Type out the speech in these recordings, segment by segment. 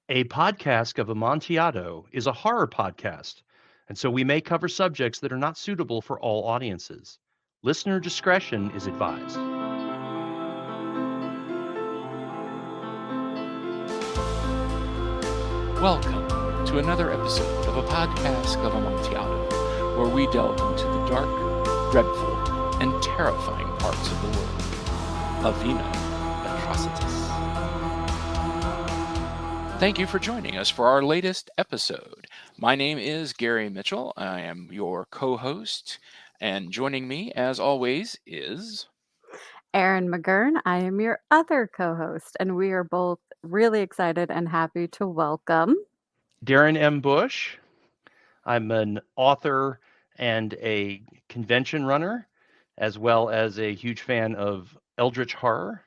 A Podcask of Amontillado is a horror podcast, and so we may cover subjects that are not suitable for all audiences. Listener discretion is advised. Welcome to another episode of A Podcask of Amontillado, where we delve into the dark, dreadful, and terrifying parts of the world of Vino Atrocitus. Thank you for joining us for our latest episode. My name is Gary Mitchell. I am your co-host, and joining me, as always, is... Erin McGourn. I am your other co-host, and we are both really excited and happy to welcome Darin M. I'm an author and a convention runner, as well as a huge fan of Eldritch horror.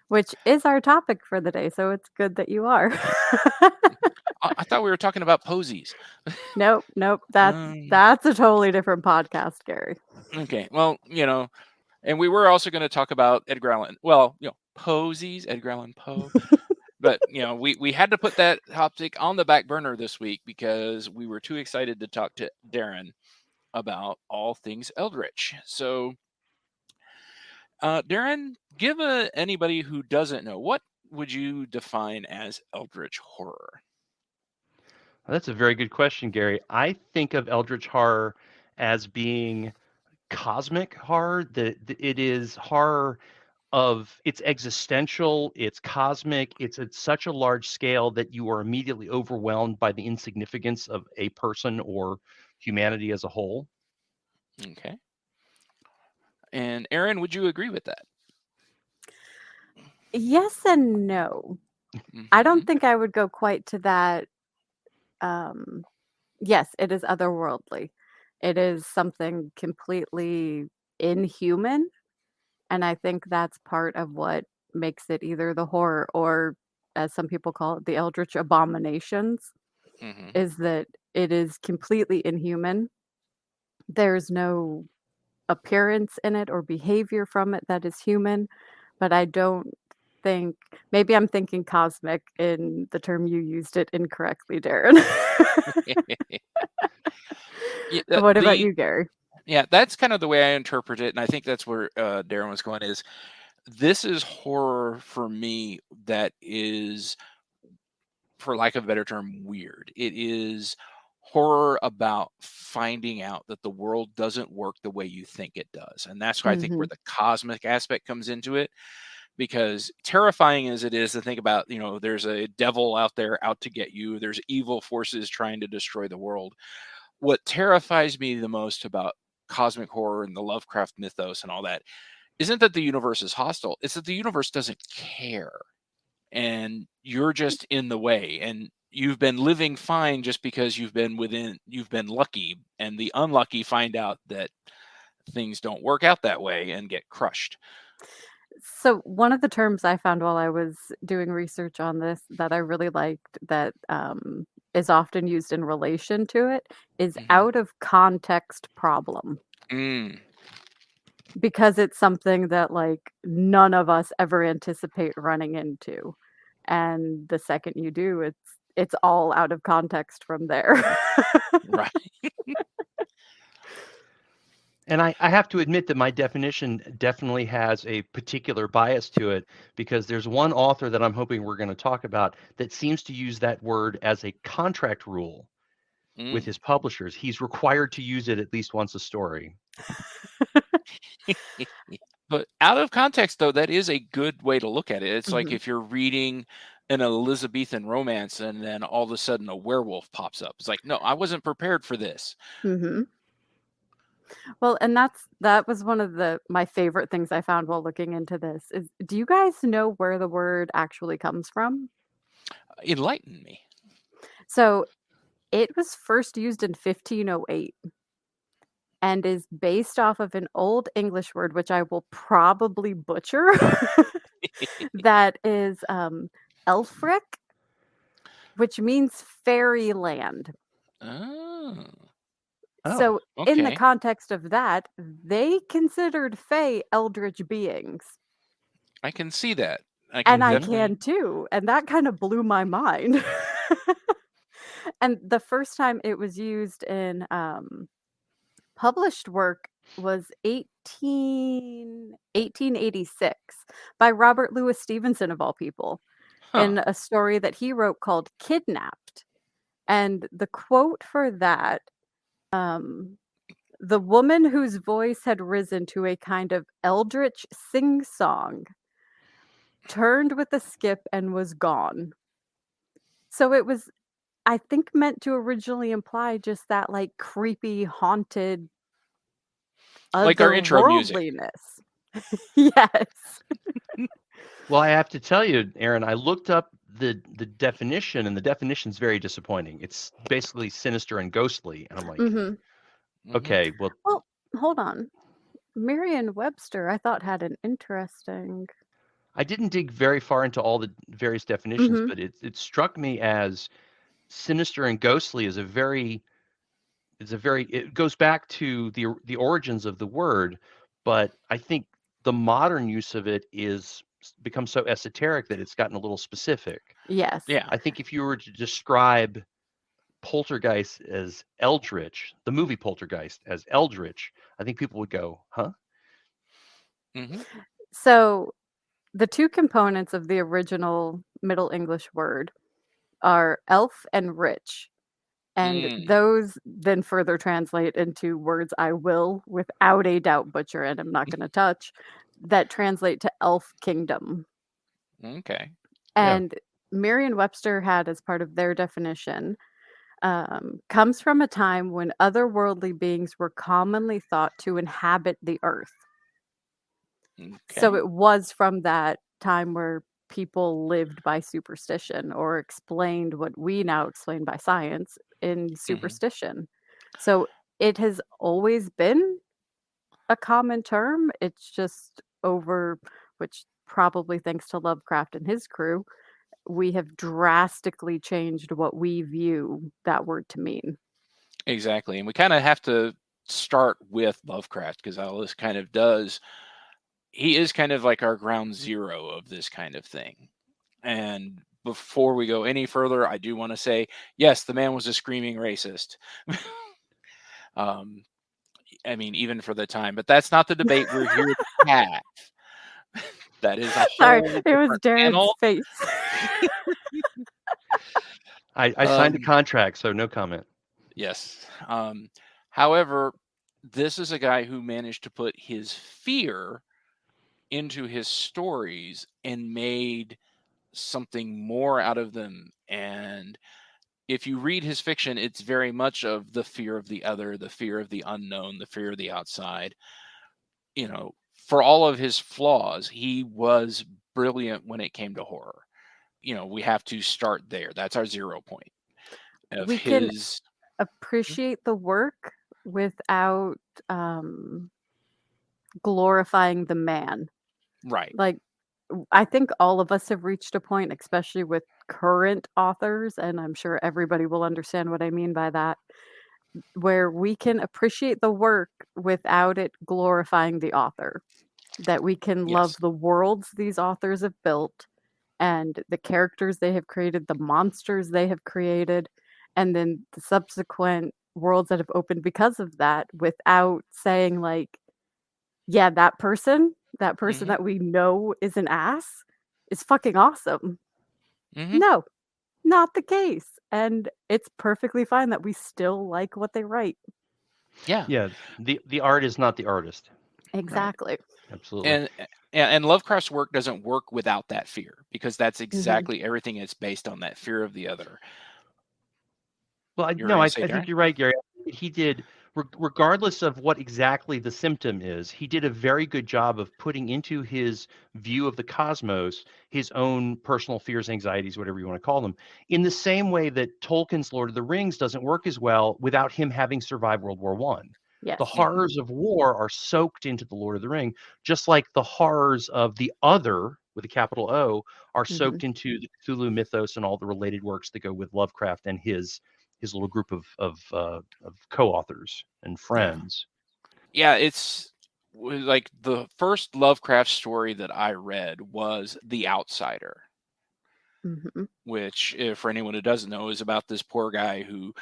which is our topic for the day, so it's good that you are. I thought we were talking about posies. Nope. That's a totally different podcast, Gary. Okay, well, and we were also going to talk about Edgar Allan. Well, posies, Edgar Allan Poe. But, we had to put that topic on the back burner this week because we were too excited to talk to Darin about all things Eldritch. So, Darin, give anybody who doesn't know, what would you define as Eldritch horror? Well, that's a very good question, Gary. I think of Eldritch horror as being cosmic horror. It is horror of it's existential, it's cosmic, it's at such a large scale that you are immediately overwhelmed by the insignificance of a person or humanity as a whole. Okay. And Erin, would you agree with that? Yes and no. I don't think I would go quite to that. Yes, it is otherworldly. It is something completely inhuman. And I think that's part of what makes it either the horror or, as some people call it, the Eldritch abominations, is that it is completely inhuman. There's no appearance in it or behavior from it that is human, but I don't think, maybe I'm thinking cosmic in the term you used it incorrectly, Darin. What about you, Gary? Yeah, that's kind of the way I interpret it, and I think that's where Darin was going, is this is horror for me that is, for lack of a better term, weird. It is horror about finding out that the world doesn't work the way you think it does. And that's why I think where the cosmic aspect comes into it, because terrifying as it is to think about, there's a devil out there out to get you, there's evil forces trying to destroy the world. What terrifies me the most about cosmic horror and the Lovecraft mythos and all that isn't that the universe is hostile, it's that the universe doesn't care. And you're just in the way, and you've been living fine just because you've been lucky, and the unlucky find out that things don't work out that way and get crushed. So one of the terms I found while I was doing research on this that I really liked that is often used in relation to it is out of context problem. Because it's something that none of us ever anticipate running into. And the second you do, it's all out of context from there. Right. And I have to admit that my definition definitely has a particular bias to it, because there's one author that I'm hoping we're going to talk about that seems to use that word as a contract rule with his publishers. He's required to use it at least once a story. But out of context, though, that is a good way to look at it. It's like if you're reading an Elizabethan romance and then all of a sudden a werewolf pops up. It's like, no, I wasn't prepared for this. Well, and that was one of my favorite things I found while looking into this. Is, do you guys know where the word actually comes from? Enlighten me. So it was first used in 1508 and is based off of an Old English word, which I will probably butcher, that is Elfric, which means fairyland. Oh. So in the context of that, they considered fae eldritch beings. I can see that. And I definitely. can too, and that kind of blew my mind. And the first time it was used in published work was 1886 by Robert Louis Stevenson, of all people, Huh. in a story that he wrote called Kidnapped. And the quote for that, the woman whose voice had risen to a kind of eldritch sing-song turned with a skip and was gone. So it was, I think, meant to originally imply just that, like, creepy, haunted Like our intro music. otherworldliness. Yes. Well, I have to tell you, Erin, I looked up the definition, and the definition's very disappointing. It's basically sinister and ghostly, and I'm like, Mhm. okay, well, Well, hold on. Merriam-Webster, I thought, had an interesting. I didn't dig very far into all the various definitions, Mhm. but it struck me as sinister and ghostly is it goes back to the origins of the word, but I think the modern use of it is become so esoteric that it's gotten a little specific. Yes. Yeah. I think if you were to describe Poltergeist as Eldritch, the movie Poltergeist as Eldritch, I think people would go, huh? hmm So, the two components of the original Middle English word are elf and rich, and Mm. those then further translate into words I will, without a doubt, butcher and I'm not gonna touch, that translate to elf kingdom. Okay. Yeah. And Merriam-Webster had as part of their definition, comes from a time when otherworldly beings were commonly thought to inhabit the earth. So Okay. it was from that time where people lived by superstition or explained what we now explain by science in hmm superstition. So it has always been a common term. It's just over, which probably thanks to Lovecraft and his crew, we have drastically changed what we view that word to mean. Exactly. And we kind of have to start with Lovecraft because all this kind of does. He is kind of like our ground zero of this kind of thing. And before we go any further, I do want to say, yes, the man was a screaming racist. um, I mean, even for the time, but that's not the debate we're here to have. That is a Sorry, whole it was different Darren's panel. face. I signed a Um, contract, so no comment. yes. However, this is a guy who managed to put his fear into his stories and made something more out of them. And if you read his fiction, it's very much of the fear of the other, the fear of the unknown, the fear of the outside. You know, for all of his flaws, he was brilliant when it came to horror. You know, we have to start there. That's our 0 point of We can his. appreciate the work without um, glorifying the man. Right. Like, I think all of us have reached a point, especially with current authors, and I'm sure everybody will understand what I mean by that, where we can appreciate the work without it glorifying the author. That we can love Yes. the worlds these authors have built and the characters they have created, the monsters they have created, and then the subsequent worlds that have opened because of that without saying, like, yeah, that person hmm that we know is an ass is fucking awesome. hmm No, not the case. And it's perfectly fine that we still like what they write. Yeah. Yeah, the art is not the artist. Right. Exactly. Absolutely. And Lovecraft's work doesn't work without that fear because that's Mhm. exactly everything it's based on, that fear of the other. Well, You're no, going I to say, think Darren? you're right, Gary. He did, regardless of what exactly the symptom is, he did a very good job of putting into his view of the cosmos his own personal fears, anxieties, whatever you want to call them, in the same way that Tolkien's Lord of the Rings doesn't work as well without him having survived World War One. Yes. The hmm horrors of war are soaked into the Lord of the Ring, just like the horrors of the other, with a capital O, are Mhm. soaked into the Cthulhu mythos and all the related works that go with Lovecraft and his little group of co-authors and Yeah. friends. Yeah. It's like the first Lovecraft story that I read was The Outsider, which, for anyone who doesn't know, is about this poor guy who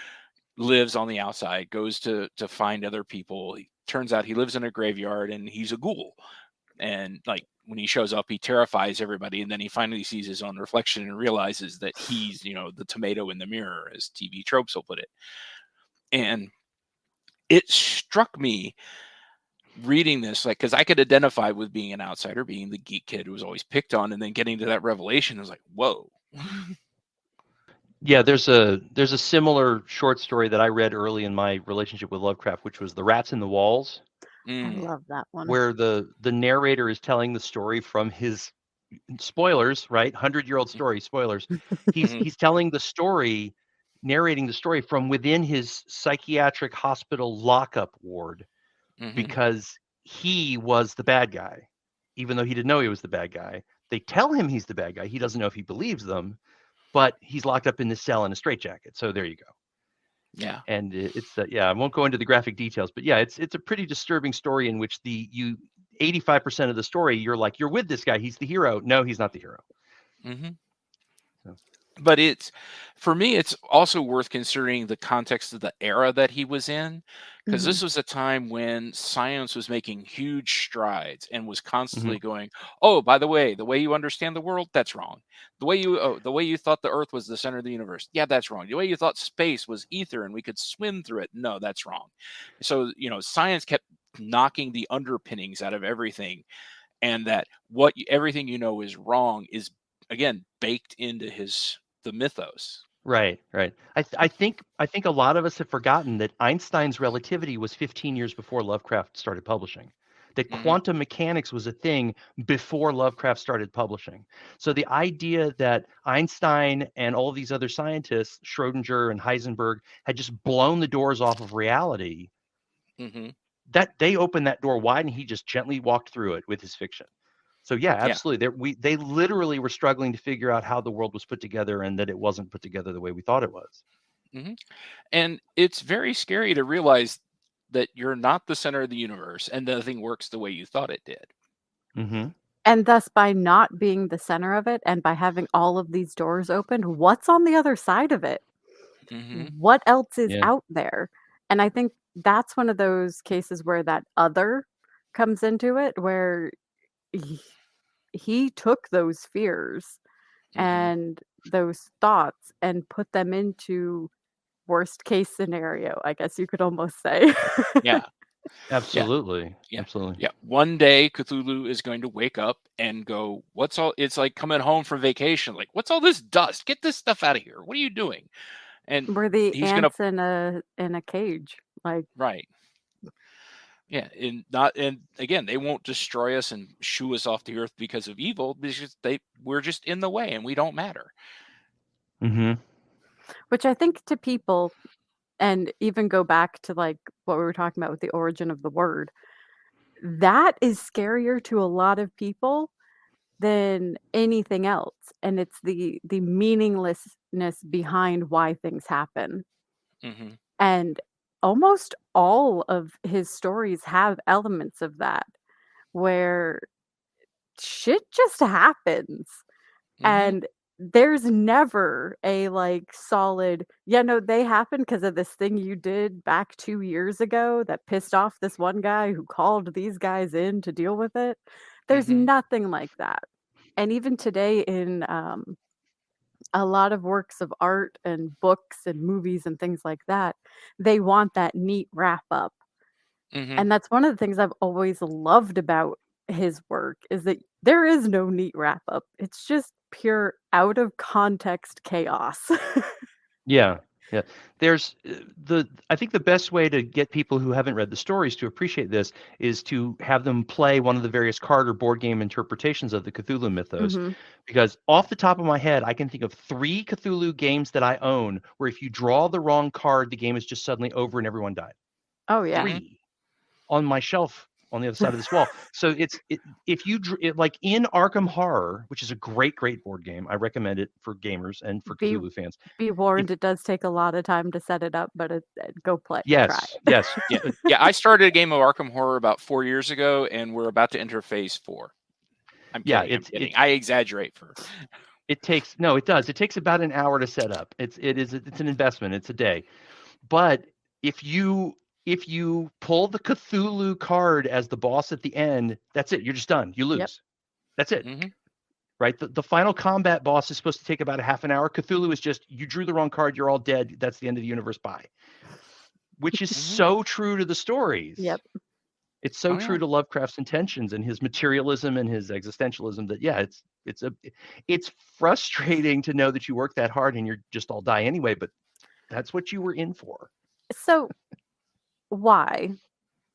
lives on the outside, goes to find other people. Turns out he lives in a graveyard and he's a ghoul. And like when he shows up, he terrifies everybody, and then he finally sees his own reflection and realizes that he's, the tomato in the mirror, as TV tropes will put it. And it struck me reading this, like, because I could identify with being an outsider, being the geek kid who was always picked on, and then getting to that revelation, I was like, whoa. Yeah, there's a similar short story that I read early in my relationship with Lovecraft, which was The Rats in the Walls. I love that one. Where the narrator is telling the story from his spoilers, right? 100-year-old story, spoilers. He's telling the story, narrating the story from within his psychiatric hospital lockup ward, because he was the bad guy, even though he didn't know he was the bad guy. They tell him he's the bad guy. He doesn't know if he believes them, but he's locked up in this cell in a straitjacket. So there you go. Yeah. And it's I won't go into the graphic details, but yeah, it's a pretty disturbing story in which 85% of the story, you're like, you're with this guy, he's the hero. No, he's not the hero. So. But for me, it's also worth considering the context of the era that he was in, because this was a time when science was making huge strides and was constantly going, oh, by the way you understand the world, that's wrong. The way you thought the Earth was the center of the universe, yeah, that's wrong. The way you thought space was ether and we could swim through it, no, that's wrong. So, science kept knocking the underpinnings out of everything, and that everything is wrong is, again, baked into the mythos. Right. I think a lot of us have forgotten that Einstein's relativity was 15 years before Lovecraft started publishing. That quantum mechanics was a thing before Lovecraft started publishing. So the idea that Einstein and all these other scientists, Schrodinger and Heisenberg, had just blown the doors off of reality, that they opened that door wide, and he just gently walked through it with his fiction. So yeah, absolutely. They literally were struggling to figure out how the world was put together, and that it wasn't put together the way we thought it was. And it's very scary to realize that you're not the center of the universe and nothing works the way you thought it did. And thus, by not being the center of it and by having all of these doors opened, what's on the other side of it? What else is out there? And I think that's one of those cases where that other comes into it, where he took those fears and those thoughts and put them into worst case scenario, I guess you could almost say. Yeah. Absolutely. Yeah. Absolutely. Yeah. One day Cthulhu is going to wake up and go, it's like coming home from vacation. Like, what's all this dust? Get this stuff out of here. What are you doing? And we're the ants in a cage. Like, right. Yeah, and again, they won't destroy us and shoo us off the earth because of evil, because we're just in the way and we don't matter. Which I think to people, and even go back to like what we were talking about with the origin of the word, that is scarier to a lot of people than anything else. And it's the meaninglessness behind why things happen. And almost all of his stories have elements of that, where shit just happens. And there's never a like solid, they happen because of this thing you did back 2 years ago that pissed off this one guy who called these guys in to deal with it. There's nothing like that. And even today in a lot of works of art and books and movies and things like that, they want that neat wrap up. And that's one of the things I've always loved about his work, is that there is no neat wrap up. It's just pure out of context chaos. Yeah. There's I think the best way to get people who haven't read the stories to appreciate this is to have them play one of the various card or board game interpretations of the Cthulhu mythos. Because off the top of my head, I can think of 3 Cthulhu games that I own where if you draw the wrong card, the game is just suddenly over and everyone died. Oh yeah. 3 on my shelf on the other side of this wall. So if you like in Arkham Horror, which is a great board game, I recommend it for gamers and for Be Cthulhu fans. be warned, it does take a lot of time to set it up, but go play. Try Yes, it. yes. Yeah, I started a game of Arkham Horror about 4 years ago, and we're about to enter phase 4. I'm kidding. I exaggerate for. It does. It takes about an hour to set up. It's an investment. It's a day. But if you pull the Cthulhu card as the boss at the end, that's it. You're just done. You lose. Yep. That's it. Mm-hmm. Right? The final combat boss is supposed to take about a half an hour. Cthulhu is just, you drew the wrong card, you're all dead. That's the end of the universe. Bye. Which is so true to the stories. Yep. It's so true to Lovecraft's intentions and his materialism and his existentialism that it's frustrating to know that you work that hard and you're just all die anyway, but that's what you were in for. So why?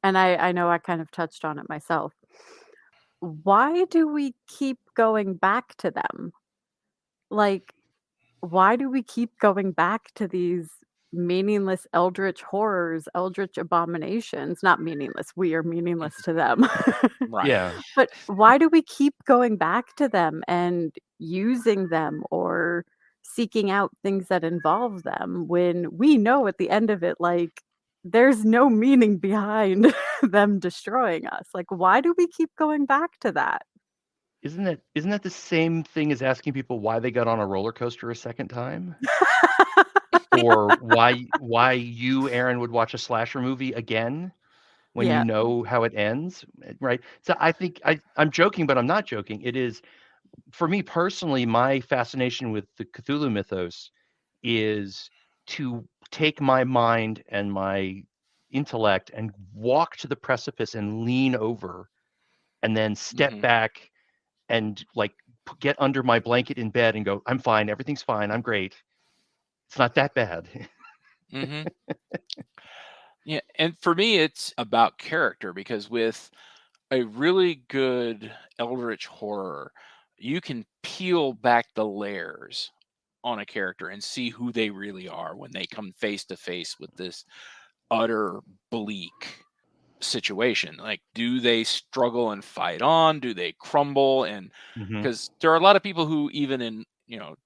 And I know I kind of touched on it myself. Why do we keep going back to them? Like, why do we keep going back to these meaningless eldritch horrors, eldritch abominations? Not meaningless. We are meaningless to them. Right. Yeah. But why do we keep going back to them and using them or seeking out things that involve them when we know at the end of it, like, there's no meaning behind them destroying us? Like, why do we keep going back to that? Isn't that the same thing as asking people why they got on a roller coaster a second time? Or why you, Erin, would watch a slasher movie again when you know how it ends, right? So I think I'm joking, but I'm not joking. It is, for me personally, my fascination with the Cthulhu mythos is to take my mind and my intellect and walk to the precipice and lean over and then step back and like get under my blanket in bed and go, I'm fine. Everything's fine. I'm great. It's not that bad. Yeah. And for me, it's about character, because with a really good eldritch horror, you can peel back the layers on a character and see who they really are when they come face to face with this utter bleak situation. Like, do they struggle and fight on? Do they crumble? And because there are a lot of people who, even in,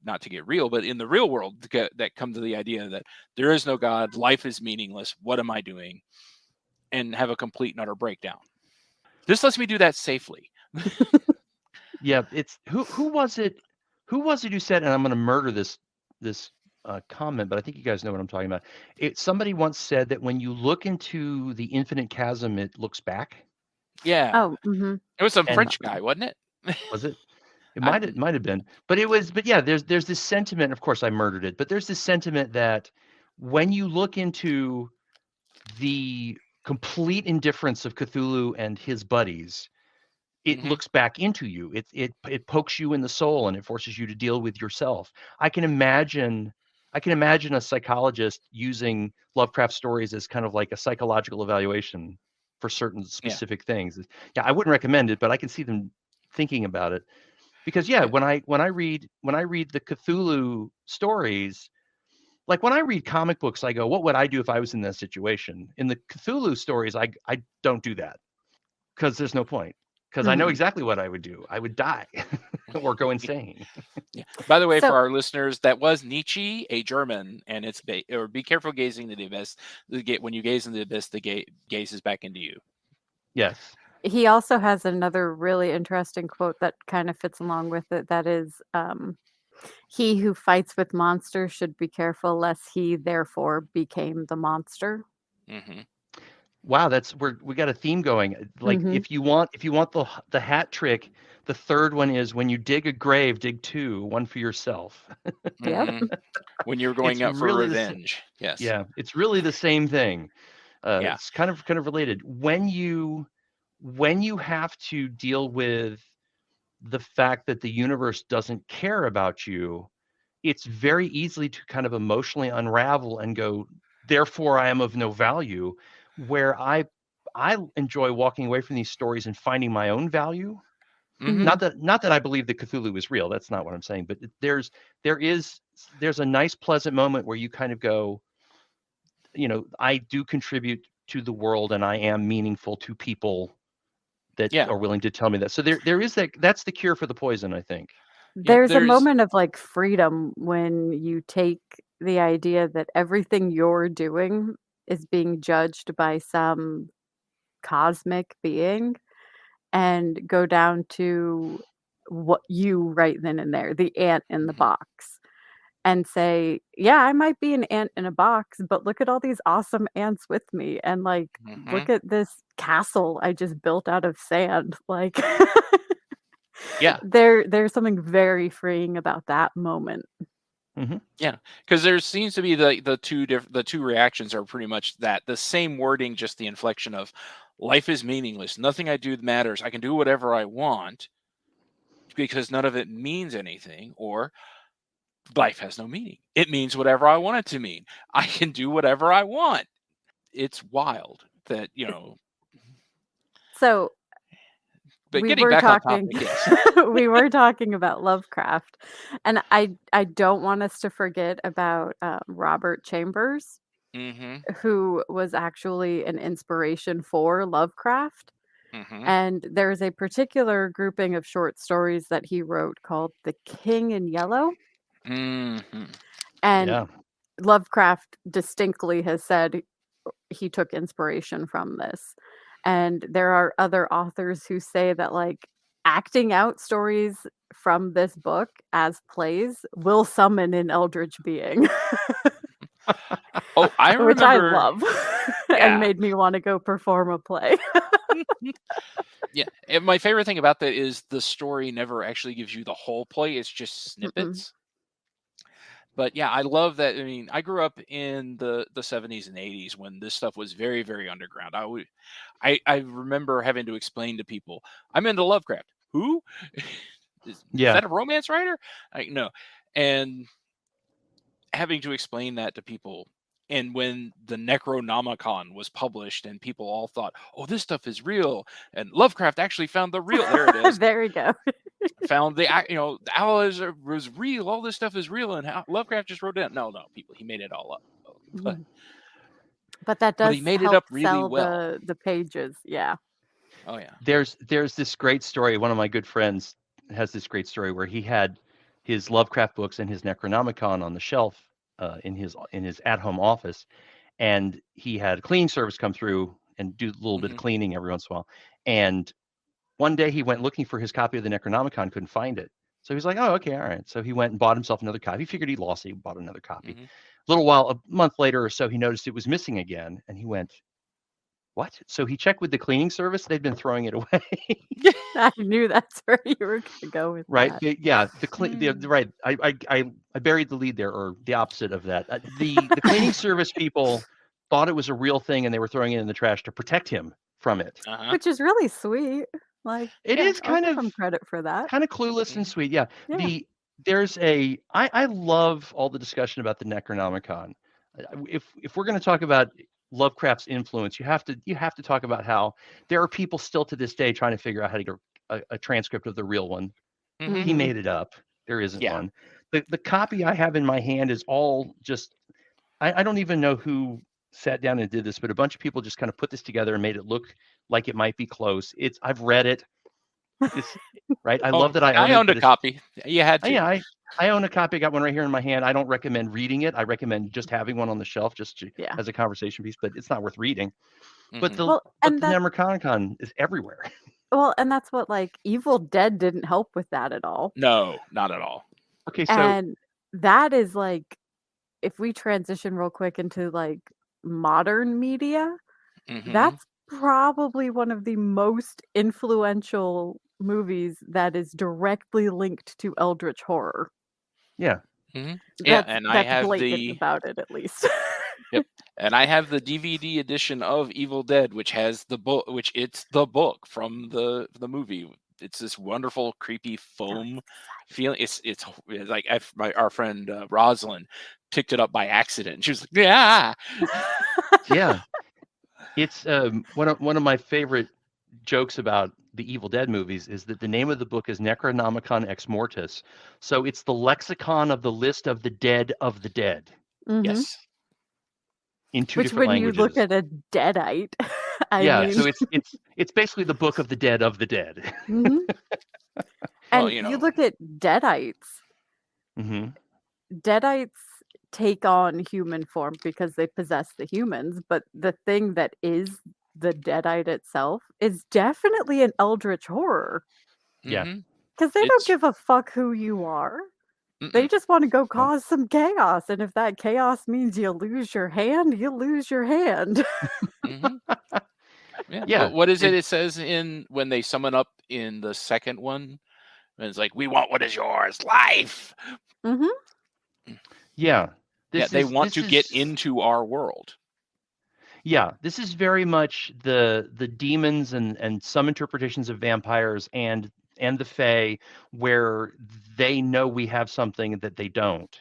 not to get real, but in the real world, that come to the idea that there is no God, life is meaningless, what am I doing? And have a complete and utter breakdown. This lets me do that safely. Yeah, it's who was it who said, and I'm going to murder this comment, but I think you guys know what I'm talking about. Somebody once said that when you look into the infinite chasm, it looks back. Yeah. Oh, mm-hmm. It was some French guy, wasn't it? Was it? It might have been, but yeah, there's this sentiment. Of course, I murdered it, but there's this sentiment that when you look into the complete indifference of Cthulhu and his buddies, it looks back into you. It pokes you in the soul and it forces you to deal with yourself. I can imagine a psychologist using Lovecraft stories as kind of like a psychological evaluation for certain specific things. Yeah, I wouldn't recommend it, but I can see them thinking about it. Because when I read the Cthulhu stories, like when I read comic books, I go, what would I do if I was in that situation? In the Cthulhu stories, I don't do that because there's no point. Because I know exactly what I would do. I would die or go insane. Yeah. By the way, for our listeners, that was Nietzsche, a German, and it's or be careful gazing into the abyss. When you gaze into the abyss, the gazes back into you. Yes. He also has another really interesting quote that kind of fits along with it. That is, he who fights with monsters should be careful lest he therefore became the monster. Wow, we got a theme going. Like if you want the hat trick, the third one is when you dig a grave, dig two, one for yourself. When you're going out for revenge. Yes. Yeah, it's really the same thing. It's kind of related. When you have to deal with the fact that the universe doesn't care about you, it's very easily to kind of emotionally unravel and go, therefore I am of no value, where I enjoy walking away from these stories and finding my own value. Not that I believe that Cthulhu is real. That's not what I'm saying. But there's a nice, pleasant moment where you kind of go, I do contribute to the world and I am meaningful to people that are willing to tell me that. So there is that's the cure for the poison, I think. There's a moment of like freedom when you take the idea that everything you're doing is being judged by some cosmic being and go down to what you right then and there, the ant in the box, and say, yeah, I might be an ant in a box, but look at all these awesome ants with me. And like, look at this castle I just built out of sand. Like, there's something very freeing about that moment. Yeah, because there seems to be the two reactions are pretty much that the same wording, just the inflection of life is meaningless. Nothing I do matters. I can do whatever I want because none of it means anything, or life has no meaning. It means whatever I want it to mean. I can do whatever I want. It's wild that, So but getting back on topic, yes. We were talking about Lovecraft, and I don't want us to forget about Robert Chambers, who was actually an inspiration for Lovecraft. And there's a particular grouping of short stories that he wrote called The King in Yellow. And Lovecraft distinctly has said he took inspiration from this. And there are other authors who say that like acting out stories from this book as plays will summon an eldritch being. Oh, I remember, which I love, and made me want to go perform a play. Yeah, and my favorite thing about that is the story never actually gives you the whole play; it's just snippets. But yeah, I love that. I mean, I grew up in the 70s and 80s when this stuff was very, very underground. I remember having to explain to people, I'm into Lovecraft. Who? Is that a romance writer? No. And having to explain that to people. And when the Necronomicon was published and people all thought, oh, this stuff is real. And Lovecraft actually found the real. There it is. There we go. Found the owl was real. All this stuff is real. And Lovecraft just wrote it. No, people, he made it all up. But that does he made help it up really sell well. the pages. Yeah. Oh, yeah. There's this great story. One of my good friends has this great story where he had his Lovecraft books and his Necronomicon on the shelf in his at-home office, and he had a cleaning service come through and do a little bit of cleaning every once in a while. And one day he went looking for his copy of the Necronomicon, couldn't find it. So he's like, oh, okay, all right. So he went and bought himself another copy. He figured he lost it. He bought another copy. A little while, a month later or so, he noticed it was missing again, and he went, what? So he checked with the cleaning service. They'd been throwing it away. I knew that's where you were going to go with right. that. Yeah. Right. I buried the lead there, or the opposite of that. The cleaning service people thought it was a real thing, and they were throwing it in the trash to protect him from it. Which is really sweet. Like it is kind of some credit for that. Kind of clueless and sweet. Yeah. I love all the discussion about the Necronomicon. If we're going to talk about Lovecraft's influence, you have to talk about how there are people still to this day trying to figure out how to get a transcript of the real one. He made it up. There isn't one. The copy I have in my hand is all just I don't even know who sat down and did this, but a bunch of people just kind of put this together and made it look like it might be close. I've read it. Right. I love that I owned a copy. You had to. Yeah, I own a copy. I got one right here in my hand. I don't recommend reading it. I recommend just having one on the shelf as a conversation piece, but it's not worth reading. But the Necronomicon is everywhere. Well, and that's what like Evil Dead didn't help with that at all. No, not at all. Okay, so and that is like, if we transition real quick into like modern media, that's probably one of the most influential movies that is directly linked to Eldritch horror. Yeah. And I have about it at least. Yep. And I have the DVD edition of Evil Dead, which has the book, it's the book from the movie. It's this wonderful, creepy foam feeling. It's like our friend Rosalind picked it up by accident. She was like, yeah. Yeah. It's one of my favorite jokes about the Evil Dead movies is that the name of the book is Necronomicon Ex Mortis. So it's the lexicon of the list of the dead of the dead. Yes. In two different languages. When you look at a deadite Yeah, mean, so it's basically the Book of the Dead of the Dead. mhm. Well, And you look at deadites. Hmm. Deadites take on human form because they possess the humans, but the thing that is the deadite itself is definitely an eldritch horror Yeah. mm-hmm. because they don't It's give a fuck who you are. They mm-mm. just want to go No. cause some chaos, and if that chaos means you lose your hand, you lose your hand. Mm-hmm. Yeah. Yeah. What is it? It, It says in when they summon up in the second one, and it's like, we want what is yours, life. Mhm. yeah. Yeah, This they is want this to get is into our world. yeah, this is very much the demons and some interpretations of vampires and the Fae where they know we have something that they don't.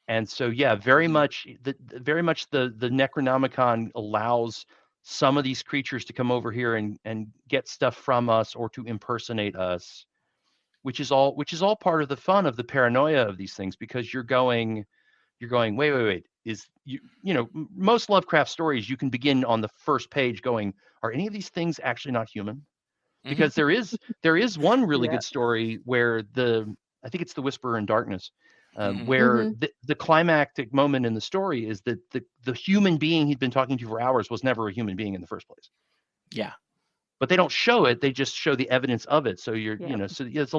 And so yeah, Mhm. very much the Necronomicon allows some of these creatures to come over here and get stuff from us or to impersonate us, which is all part of the fun of the paranoia of these things because you're going, wait, is most Lovecraft stories you can begin on the first page going, are any of these things actually not human? Mhm. Because there is one really Yeah. good story where I think it's the Whisperer in Darkness, Mhm. where Mhm. the climactic moment in the story is that the human being he'd been talking to for hours was never a human being in the first place. Yeah. But they don't show it; they just show the evidence of it. So Yep. so there's a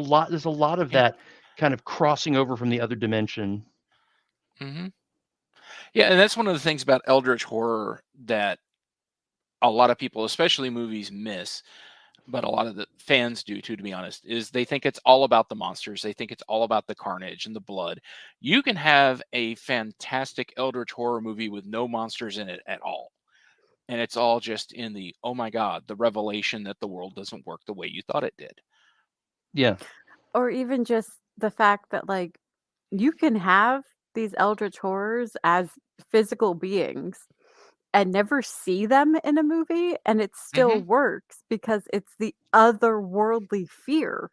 lot of Yeah. that kind of crossing over from the other dimension. Mhm. Yeah, and that's one of the things about Eldritch horror that a lot of people, especially movies, miss, but a lot of the fans do too, to be honest, is they think it's all about the monsters. They think it's all about the carnage and the blood. You can have a fantastic Eldritch horror movie with no monsters in it at all. And it's all just in the, oh my God, the revelation that the world doesn't work the way you thought it did. Yeah, Or even just the fact that, like, you can have these eldritch horrors as physical beings and never see them in a movie, and it still Hmm. works because it's the otherworldly fear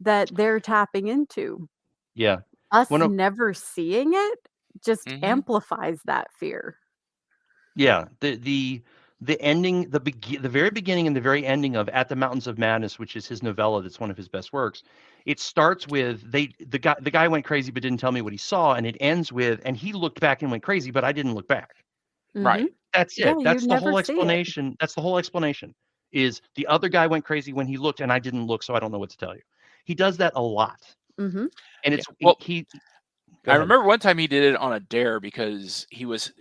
that they're tapping into. yeah. Us One of never seeing it just Hmm. amplifies that fear. Yeah, the ending, the very beginning and the very ending of At the Mountains of Madness, which is his novella, that's one of his best works. It starts with the guy went crazy but didn't tell me what he saw, and it ends with and he looked back and went crazy, but I didn't look back. Mhm. Right. That's Yeah, it. you That's the never whole see it. explanation. That's the whole explanation. Is the other guy went crazy when he looked and I didn't look, so I don't know what to tell you. He does that a lot, Mhm. and Yeah. Well, he go I ahead. remember one time he did it on a dare because he was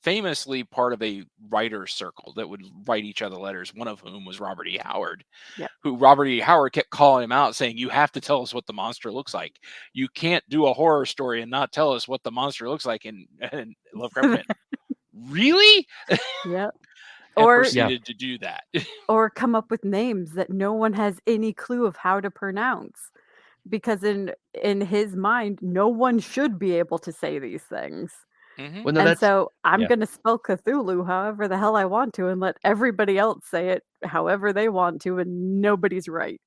famously part of a writer's circle that would write each other letters, one of whom was Robert E. Howard, Yep. who Robert E. Howard kept calling him out saying, you have to tell us what the monster looks like. You can't do a horror story and not tell us what the monster looks like. And Lovecraft went, really? Yep. And Or Yeah, proceeded to do that. or come up with names that no one has any clue of how to pronounce, because in his mind, no one should be able to say these things. Hmm. well, no, And that's so I'm yeah. gonna spell Cthulhu however the hell I want to and let everybody else say it however they want to, and nobody's right.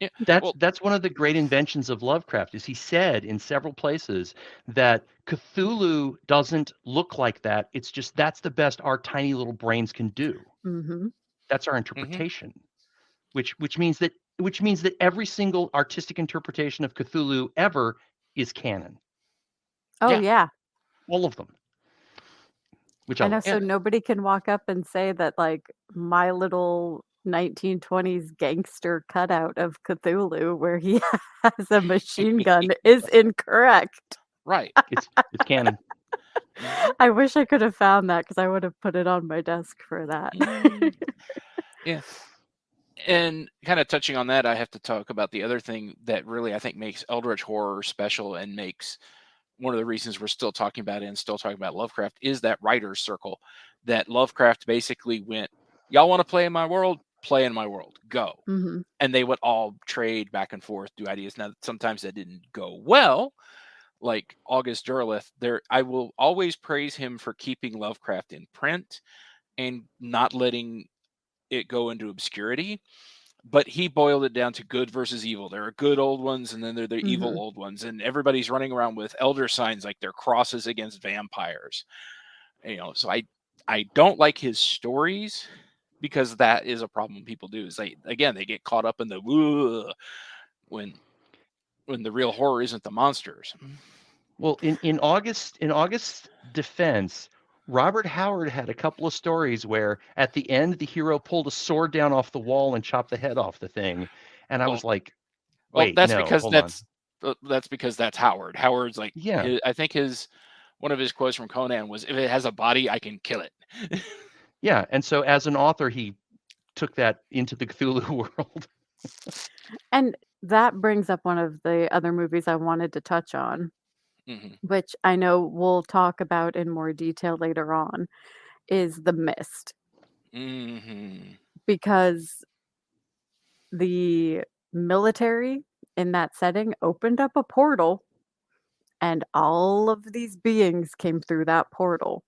Yeah. That's Well, that's one of the great inventions of Lovecraft is he said in several places that Cthulhu doesn't look like that. It's just that's the best our tiny little brains can do. Mhm. That's our hmm interpretation, which means that every single artistic interpretation of Cthulhu ever is canon. Oh, yeah. yeah. All of them, which I I know, love. so nobody can walk up and say that, like, my little 1920s gangster cutout of Cthulhu where he has a machine gun is incorrect. Right. It's canon. Hmm. I wish I could have found that because I would have put it on my desk for that. Yeah. And kind of touching on that, I have to talk about the other thing that really I think makes Eldritch horror special and makes one of the reasons we're still talking about it and still talking about Lovecraft is that writer's circle that Lovecraft basically went, y'all want to play in my world? Play in my world. Go. Mhm. And they would all trade back and forth, do ideas. Now, sometimes that didn't go well. Like August Derleth, there I will always praise him for keeping Lovecraft in print and not letting it go into obscurity, but he boiled it down to good versus evil. There are good old ones, and then there are the evil Mhm. old ones, and everybody's running around with elder signs like they're crosses against vampires. So I don't like his stories because that is a problem people do. Is they get caught up in the when the real horror isn't the monsters. Well, in August's defense, Robert Howard had a couple of stories where at the end the hero pulled a sword down off the wall and chopped the head off the thing, and I was like, well, wait, that's no, because hold on. that's because that's Howard. Howard's like, Yeah. I think one of his quotes from Conan was, "If it has a body, I can kill it." Yeah, and so as an author, he took that into the Cthulhu world. And that brings up one of the other movies I wanted to touch on, which I know we'll talk about in more detail later on, is The Mist. Because the military in that setting opened up a portal, and all of these beings came through that portal.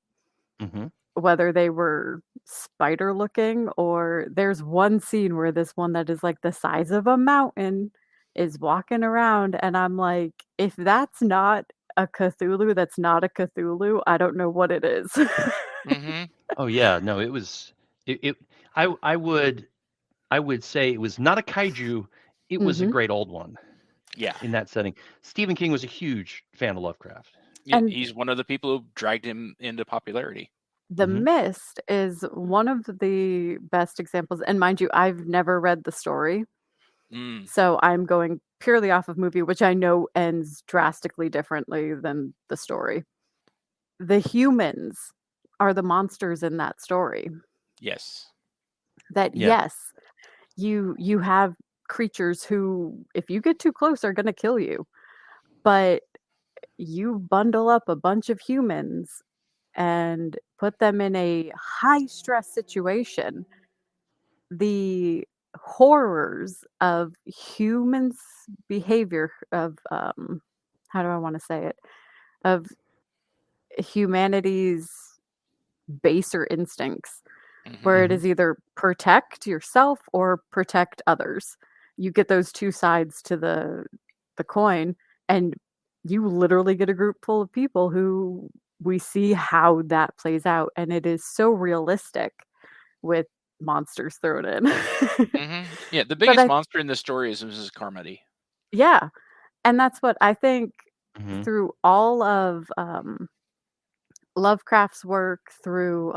Whether they were spider looking, or there's one scene where this one that is like the size of a mountain is walking around, and I'm like, if that's not a Cthulhu, that's not a Cthulhu, I don't know what it is. Oh yeah, no, it was it. I would say it was not a kaiju. It was a great old one. Yeah. In that setting, Stephen King was a huge fan of Lovecraft. Yeah, and he's one of the people who dragged him into popularity. The Mist is one of the best examples, and mind you, I've never read the story. So I'm going purely off of movie, which I know ends drastically differently than the story. The humans are the monsters in that story. Yes. Yes, you have creatures who, if you get too close, are going to kill you. But you bundle up a bunch of humans and put them in a high stress situation, the horrors of humans' behavior, of how do I want to say it, of humanity's baser instincts, where it is either protect yourself or protect others. You get those two sides to the coin, and you literally get a group full of people who we see how that plays out, and it is so realistic with monsters thrown in. Yeah, the biggest monster in this story is Mrs. Carmody. Yeah, and that's what I think through all of Lovecraft's work, through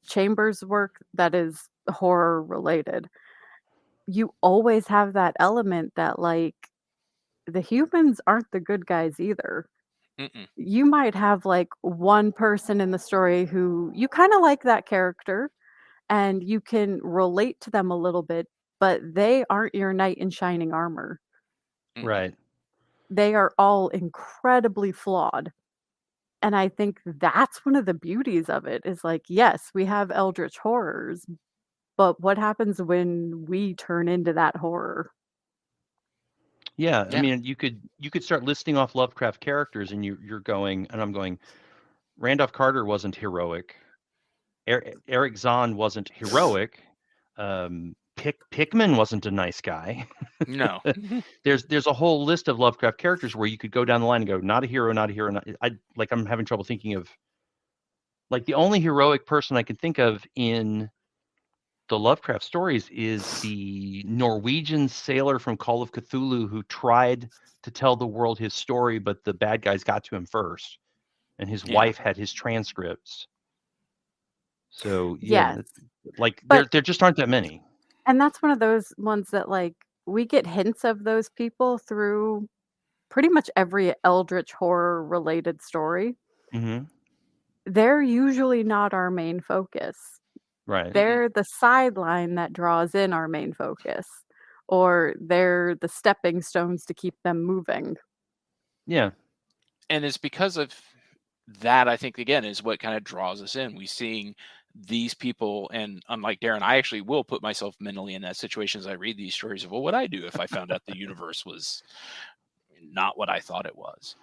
Chambers' work that is horror related, you always have that element that, like, the humans aren't the good guys either. You might have like one person in the story who you kind of like that character and you can relate to them a little bit, but they aren't your knight in shining armor. Right. They are all incredibly flawed. And I think that's one of the beauties of it, is like, yes, we have eldritch horrors, but what happens when we turn into that horror? Yeah, I mean, you could start listing off Lovecraft characters, and you're going, and I'm going, Randolph Carter wasn't heroic. Eric Zahn wasn't heroic. Pickman wasn't a nice guy. No. There's a whole list of Lovecraft characters where you could go down the line and go, not a hero, not a hero. I'm having trouble thinking of, like, the only heroic person I can think of in the Lovecraft stories is the Norwegian sailor from Call of Cthulhu who tried to tell the world his story, but the bad guys got to him first, and his wife had his transcripts. So yeah, like there just aren't that many. And that's one of those ones that, like, we get hints of those people through pretty much every eldritch horror related story. They're usually not our main focus. Right. They're the sideline that draws in our main focus, or they're the stepping stones to keep them moving. Yeah. And it's because of that, I think, again, is what kind of draws us in. We seeing these people, and unlike Darin, I actually will put myself mentally in that situation as I read these stories of what would I do if I found out the universe was not what I thought it was.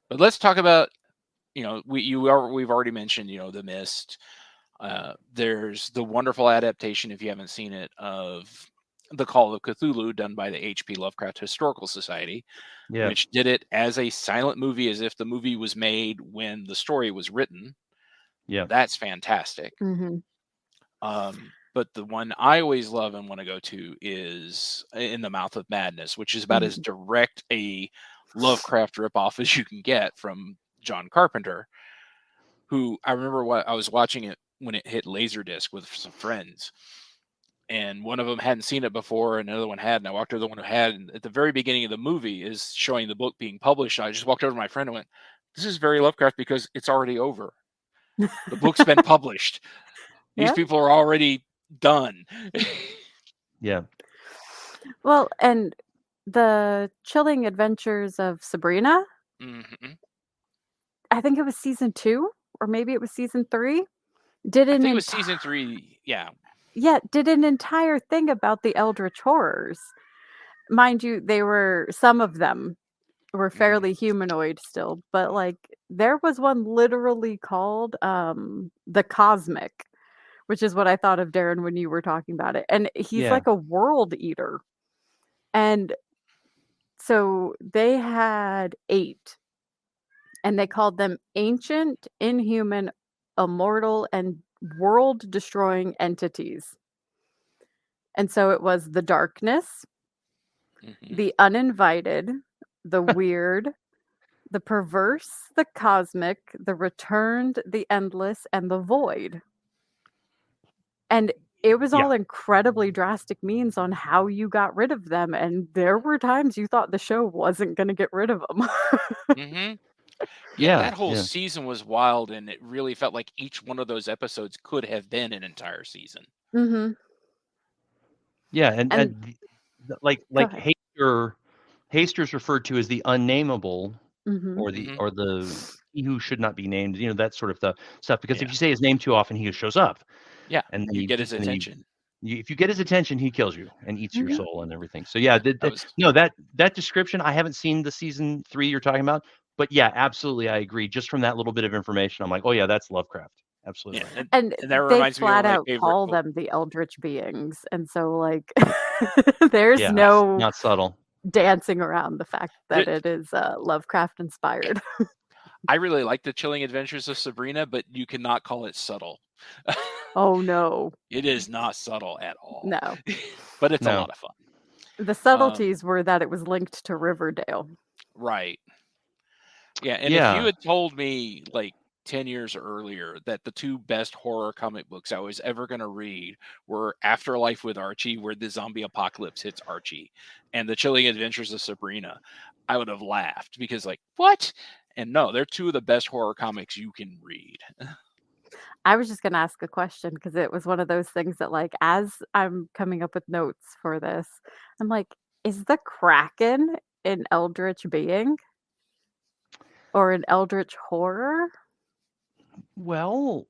But let's talk about, we've already mentioned, The Mist. There's the wonderful adaptation, if you haven't seen it, of The Call of Cthulhu, done by the H.P. Lovecraft Historical Society, Yeah. which did it as a silent movie, as if the movie was made when the story was written. Yeah. That's fantastic. Mhm. But the one I always love and want to go to is In the Mouth of Madness, which is about as direct a Lovecraft ripoff as you can get from John Carpenter, who I remember I was watching it when it hit Laserdisc with some friends. And one of them hadn't seen it before, and another one had. And I walked over to the one who had. And at the very beginning of the movie is showing the book being published. I just walked over to my friend and went, "This is very Lovecraft because it's already over. The book's been published. These Yeah. people are already done." Yeah. Well, and the Chilling Adventures of Sabrina, I think it was season 2, or maybe it was season 3. I think it was season 3. Yeah. Yeah, did an entire thing about the Eldritch horrors. Mind you, some of them were fairly humanoid still, but like there was one literally called the Cosmic, which is what I thought of, Darin, when you were talking about it. And he's like a world eater. And so they had 8, and they called them ancient, inhuman, immortal, and world-destroying entities. And so it was the darkness, the uninvited, the weird, the perverse, the cosmic, the returned, the endless, and the void. And it was all incredibly drastic means on how you got rid of them. And there were times you thought the show wasn't going to get rid of them. Yeah, that whole season was wild, and it really felt like each one of those episodes could have been an entire season. Yeah, and like Haster's referred to as the unnamable, or the he who should not be named, that sort of stuff. Because if you say his name too often, he shows up. Yeah, and then you get his attention. If you get his attention, he kills you and eats your soul and everything. So yeah, that description, I haven't seen the season 3 you're talking about, but yeah, absolutely, I agree. Just from that little bit of information, I'm like, oh yeah, that's Lovecraft. Absolutely. Yeah, and that reminds they flat me of out my favorite call book. them the Eldritch beings, and so like there's no not subtle dancing around the fact that it is Lovecraft inspired. I really like the Chilling Adventures of Sabrina, but you cannot call it subtle. Oh no, it is not subtle at all. No, but it's a lot of fun. The subtleties were that it was linked to Riverdale. Right. Yeah, and if you had told me like 10 years earlier that the 2 best horror comic books I was ever going to read were Afterlife with Archie, where the zombie apocalypse hits Archie, and The Chilling Adventures of Sabrina, I would have laughed because like, what? And no, they're 2 of the best horror comics you can read. I was just going to ask a question because it was one of those things that like, as I'm coming up with notes for this, I'm like, is the Kraken an Eldritch being? Or an Eldritch horror? Well,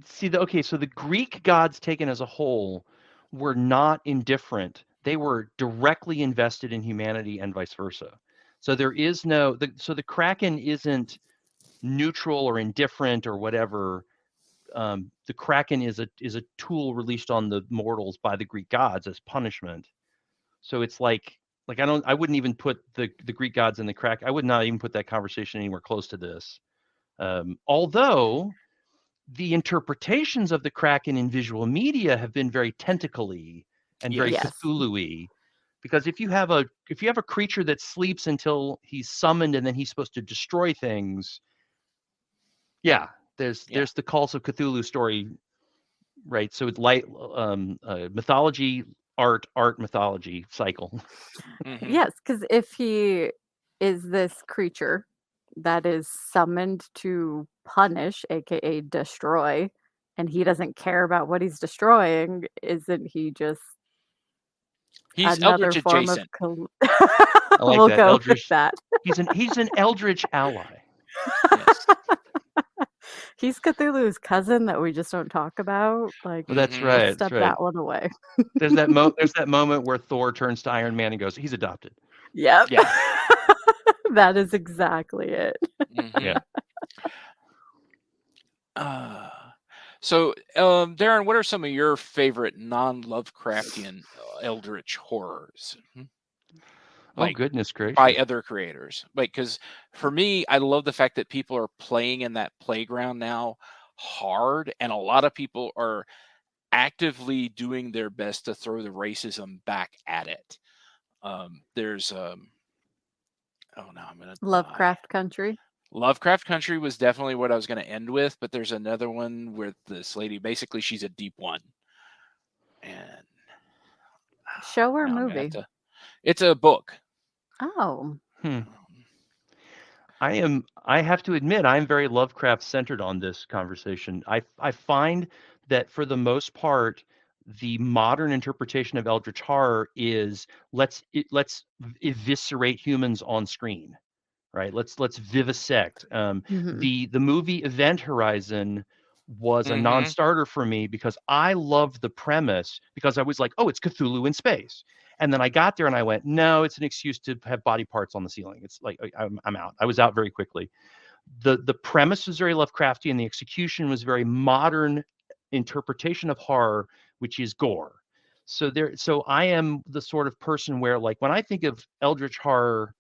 so the Greek gods taken as a whole were not indifferent. They were directly invested in humanity and vice versa. So there is the Kraken isn't neutral or indifferent or whatever. The Kraken is a tool released on the mortals by the Greek gods as punishment. So it's like I wouldn't even put the Greek gods in the Kraken. I would not even put that conversation anywhere close to this. Although the interpretations of the Kraken in visual media have been very tentacle-y and very Cthulhu-y, because if you have a creature that sleeps until he's summoned and then he's supposed to destroy things, there's the Calls of Cthulhu story, right? So it's mythology, art, mythology cycle. Yes, because if he is this creature that is summoned to punish, aka destroy, and he doesn't care about what he's destroying, isn't he just another Eldritch form adjacent. of I like we'll that. go Eldritch, with that. He's an Eldritch ally. Yes. He's Cthulhu's cousin that we just don't talk about. Like, well, that's right. Step that one away. There's that moment where Thor turns to Iron Man and goes, "He's adopted." Yep. Yeah. That is exactly it. Yeah. So, Darin, what are some of your favorite non-Lovecraftian Eldritch horrors? Oh, Like goodness by gracious. other creators. Like, because for me, I love the fact that people are playing in that playground now hard, and a lot of people are actively doing their best to throw the racism back at it. There's oh no, I'm gonna die. Lovecraft Country. Lovecraft Country was definitely what I was going to end with, but there's another one where this lady, basically, she's a deep one, and Show or now I'm gonna have movie? to. It's a book. Oh. Hmm. I have to admit, I'm very Lovecraft centered on this conversation. I find that for the most part, the modern interpretation of Eldritch horror is let's eviscerate humans on screen, right? Let's vivisect. Mhm. The movie Event Horizon was a Mm-hmm. non-starter for me because I loved the premise because I was like, oh, it's Cthulhu in space. And then I got there and I went, no, it's an excuse to have body parts on the ceiling. It's like I'm out. I was out very quickly. The premise was very Lovecraftian. The execution was very modern interpretation of horror, which is gore. So I am the sort of person where, like, when I think of Eldritch horror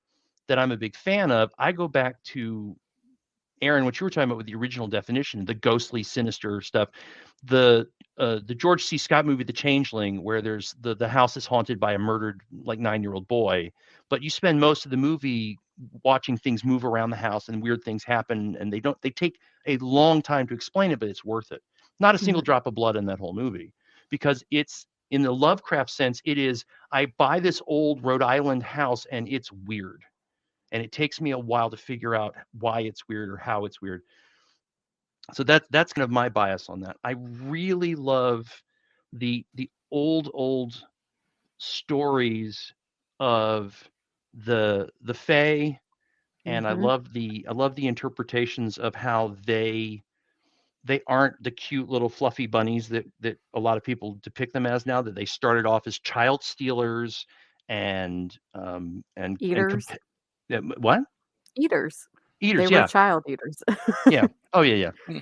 that I'm a big fan of, I go back to Erin, what you were talking about with the original definition, the ghostly, sinister stuff. The George C. Scott movie, The Changeling, where there's the house is haunted by a murdered like 9-year-old boy, but you spend most of the movie watching things move around the house and weird things happen, and they take a long time to explain it, but it's worth it. Not a single Mhm. drop of blood in that whole movie because it's in the Lovecraft sense. It is I buy this old Rhode Island house and it's weird and it takes me a while to figure out why it's weird or how it's weird. So that's kind of my bias on that. I really love the old stories of the Fae, and Mhm. I love the interpretations of how they aren't the cute little fluffy bunnies that a lot of people depict them as now. That they started off as child stealers and Eaters. what Eaters. They eaters? were Yeah, child eaters. yeah. Oh yeah, yeah.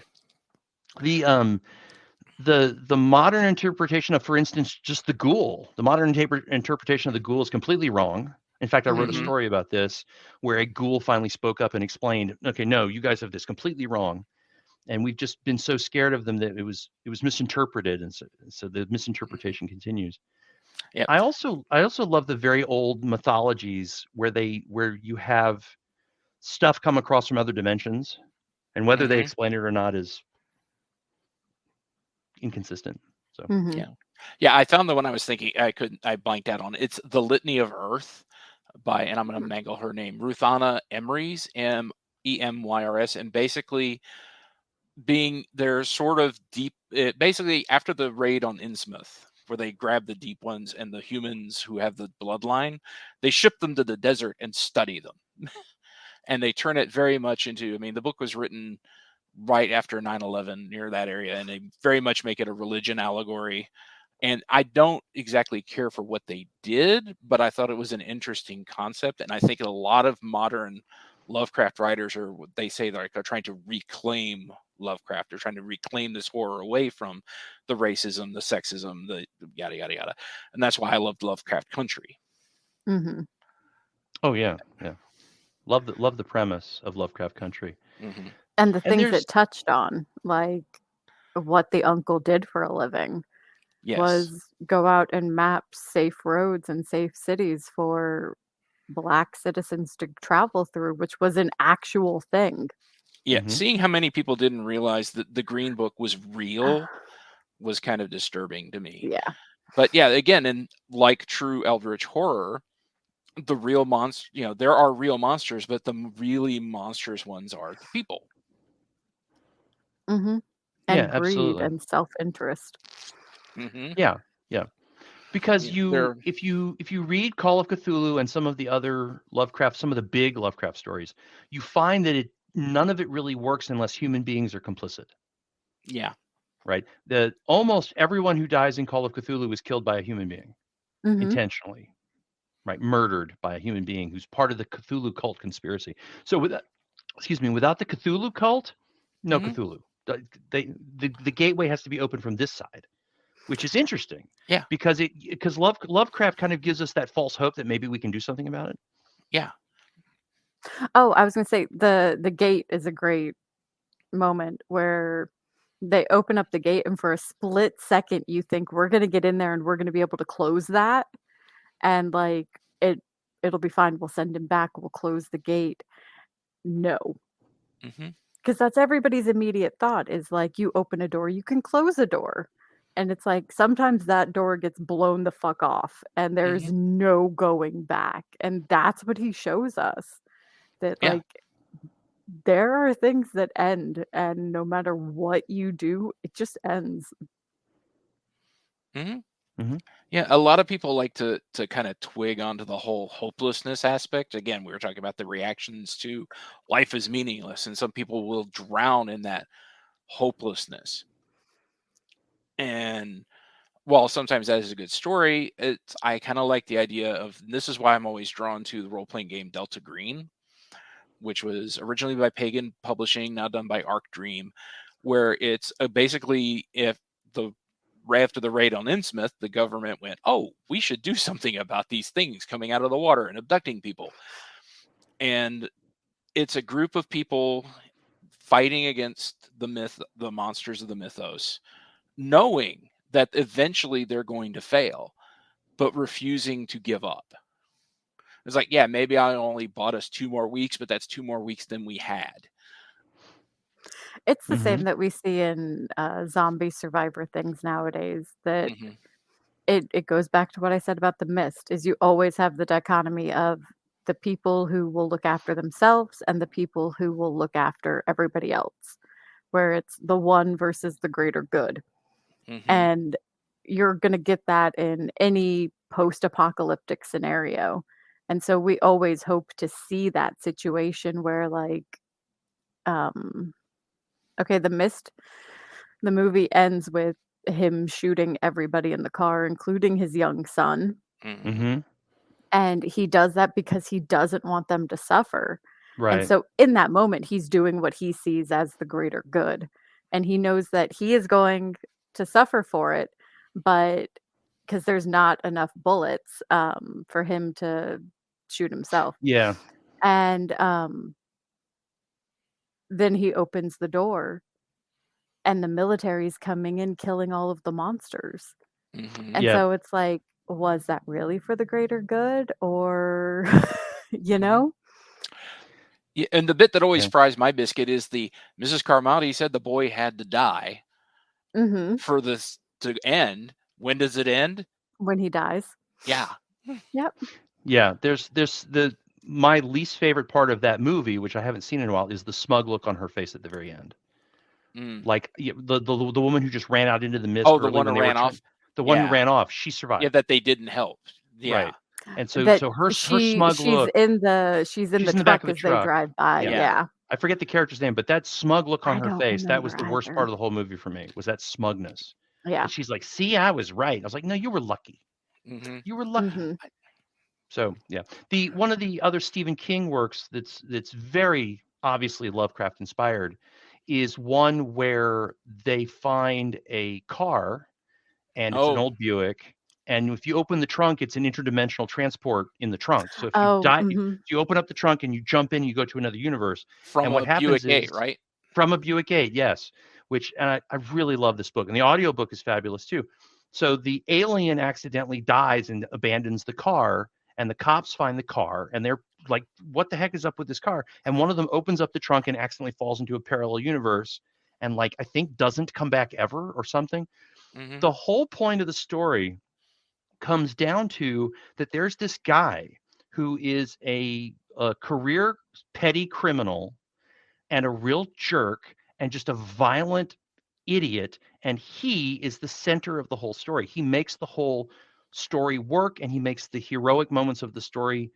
The the modern interpretation of, for instance, just the ghoul. The modern interpretation of the ghoul is completely wrong. In fact, I wrote a Mm-hmm. Mhm. story about this where a ghoul finally spoke up and explained, "Okay, no, you guys have this completely wrong." And we've just been so scared of them that it was misinterpreted, and so the misinterpretation continues. Yep. I also love the very old mythologies where you have stuff come across from other dimensions, and whether they Mm-hmm. explain it or not is inconsistent. So Mhm. Yeah. Yeah. I found the one I was thinking I blanked out on. It's The Litany of Earth by, and I'm going to Hmm. mangle her name, Ruthana Emrys, Emyrs, and basically being their sort of deep, basically after the raid on Innsmouth, where they grab the deep ones and the humans who have the bloodline, they ship them to the desert and study them. And they turn it very much into, I mean, the book was written right after 9/11 near that area, and they very much make it a religion allegory. And I don't exactly care for what they did, but I thought it was an interesting concept. And I think a lot of modern Lovecraft writers are what they say they're trying to reclaim Lovecraft. They're trying to reclaim this horror away from the racism, the sexism, the yada yada yada. And that's why I loved Lovecraft Country. Mhm. oh yeah, yeah. Love the premise of Lovecraft Country. Hmm. And the And things there's it touched on, like what the uncle did for a living, Yes. was go out and map safe roads and safe cities for Black citizens to travel through, which was an actual thing. Yeah. mhm. Seeing how many people didn't realize that the Green Book was real was kind of disturbing to me. Yeah. But yeah, again, and like true Eldritch horror, the real monster, there are real monsters, but the really monstrous ones are the people. Mhm. Yeah, And greed absolutely. and self-interest. Hmm. Yeah, yeah. Because They're if you read Call of Cthulhu and some of the other Lovecraft, some of the big Lovecraft stories, you find that none of it really works unless human beings are complicit, yeah. right? The almost everyone who dies in Call of Cthulhu is killed by a human being Mhm. intentionally, right? Murdered by a human being who's part of the Cthulhu cult conspiracy. So without the Cthulhu cult, no Hmm. Cthulhu. The gateway has to be open from this side, which is interesting. Yeah. Because Lovecraft kind of gives us that false hope that maybe we can do something about it. Yeah. Oh, I was gonna say the gate is a great moment where they open up the gate, and for a split second, you think we're gonna get in there and we're gonna be able to close that, and like it'll be fine. We'll send him back. We'll close the gate. No, Hmm. because that's everybody's immediate thought is like you open a door, you can close a door. And it's like sometimes that door gets blown the fuck off and there's no going back. And that's what he shows us. That Yeah. like there are things that end and no matter what you do, it just ends. Hmm. Mhm. Yeah, a lot of people like to kind of twig onto the whole hopelessness aspect. Again, we were talking about the reactions to life is meaningless, and some people will drown in that hopelessness. And while sometimes that is a good story, I kind of like the idea of this is why I'm always drawn to the role-playing game Delta Green, which was originally by Pagan Publishing, now done by Arc Dream, where it's basically if the after the raid on Innsmouth, the government went, "Oh, we should do something about these things coming out of the water and abducting people." And it's a group of people fighting against the monsters of the mythos, knowing that eventually they're going to fail, but refusing to give up. It's like, yeah, maybe I only bought us 2 more weeks, but that's 2 more weeks than we had. It's the same Mhm. that we see in zombie survivor things nowadays. That Hmm. it goes back to what I said about the mist is you always have the dichotomy of the people who will look after themselves and the people who will look after everybody else, where it's the one versus the greater good. Hmm. And you're going to get that in any post-apocalyptic scenario. And so we always hope to see that situation where like um okay, the mist, the movie ends with him shooting everybody in the car, including his young son. Hmm. Mhm. And he does that because he doesn't want them to suffer. And Right. so in that moment, he's doing what he sees as the greater good. And he knows that he is going to suffer for it, but because there's not enough bullets for him to shoot himself. Yeah. And then he opens the door and the military's coming in, killing all of the monsters. Hmm. And Yeah. so it's like, was that really for the greater good? Or, you Hmm. know? Yeah, and the bit that always Yeah. fries my biscuit is the Mrs. Carmody said the boy had to die Mhm. for this to end. When does it end? When he dies. Yeah. Yep. Yeah. There's my least favorite part of that movie, which I haven't seen in a while, is the smug look on her face at the very end. Mm. Like the woman who just ran out into the mist Oh, the early one when who they were ran off. the one who Yeah. ran off, she Yeah, survived. that they didn't help. Yeah. Right. And so That her smug look, she's in she's the in the back of truck the as they truck. drive by. Yeah. Yeah. Yeah. I forget the character's name, but that smug look on I her don't face, that was remember the worst part either. of the whole movie for me, was that smugness. Yeah. That she's like, "See, I was right." I was like, "No, you were lucky. Hmm. You were lucky." Mhm. So, yeah. The one of the other Stephen King works that's very obviously Lovecraft inspired is one where they find a car and it's an Oh, old Buick. And if you open the trunk, it's an interdimensional transport in the trunk. So if you Oh, die, if mhm. you open up the trunk and you jump in, you go to another universe. from And what a happens Buick 8, is right? from a Buick 8, yes, which and I really love this book. And the audiobook is fabulous too. So the alien accidentally dies and abandons the car, and the cops find the car, and they're like, "What the heck is up with this car?" And one of them opens up the trunk and accidentally falls into a parallel universe, and like I think doesn't come back ever or something. Hmm. The whole point of the story comes down to that there's this guy who is a career petty criminal and a real jerk and just a violent idiot. And he is the center of the whole story. He makes the whole story work and he makes the heroic moments of the story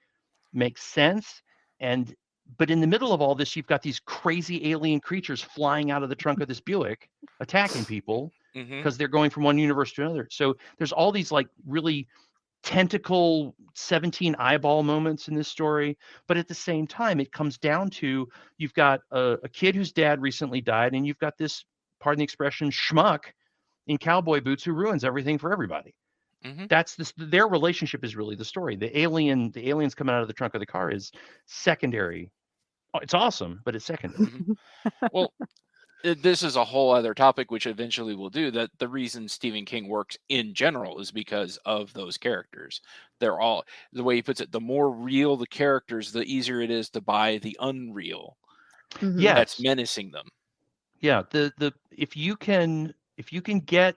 make sense. And but in the middle of all this, you've got these crazy alien creatures flying out of the trunk of this Buick, attacking people Hmm. because they're going from one universe to another. So there's all these like really tentacle 17 eyeball moments in this story, but at the same time it comes down to you've got a kid whose dad recently died and you've got this pardon the expression, schmuck in cowboy boots who ruins everything for everybody. Mm-hmm. That's their relationship is really the story. The aliens coming out of the trunk of the car is secondary. It's awesome, but it's secondary. Mm-hmm. Well, this is a whole other topic, which eventually we'll do. That the reason Stephen King works in general is because of those characters. They're all, the way he puts it, the more real the characters, the easier it is to buy the unreal Mhm. that's Yes. menacing them. Yeah. If you can get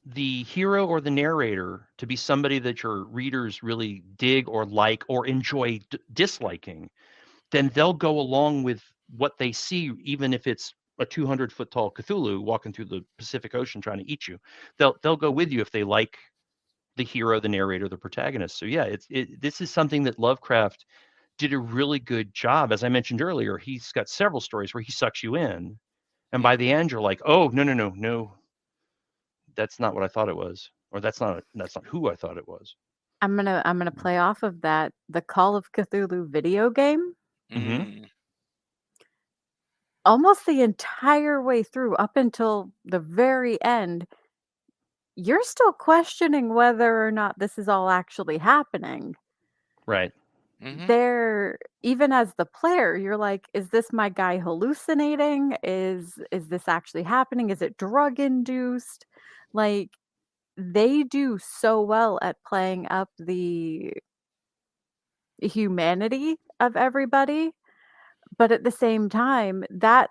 the hero or the narrator to be somebody that your readers really dig or like or enjoy disliking, then they'll go along with what they see, even if it's a 200-foot tall Cthulhu walking through the Pacific Ocean trying to eat you. They'll go with you if they like the hero, the narrator, the protagonist. So yeah, this is something that Lovecraft did a really good job. As I mentioned earlier, he's got several stories where he sucks you in, and by the end you're like, oh no, that's not what I thought it was, or that's not who I thought it was. I'm gonna play off of that. The Call of Cthulhu video game, Mm-hmm. Mm. almost the entire way through, up until the very end, you're still questioning whether or not this is all actually happening. Right. Mm-hmm. There, even as the player, you're like, is this my guy hallucinating? Is this actually happening? Is it drug induced? Like, they do so well at playing up the humanity of everybody, but at the same time, that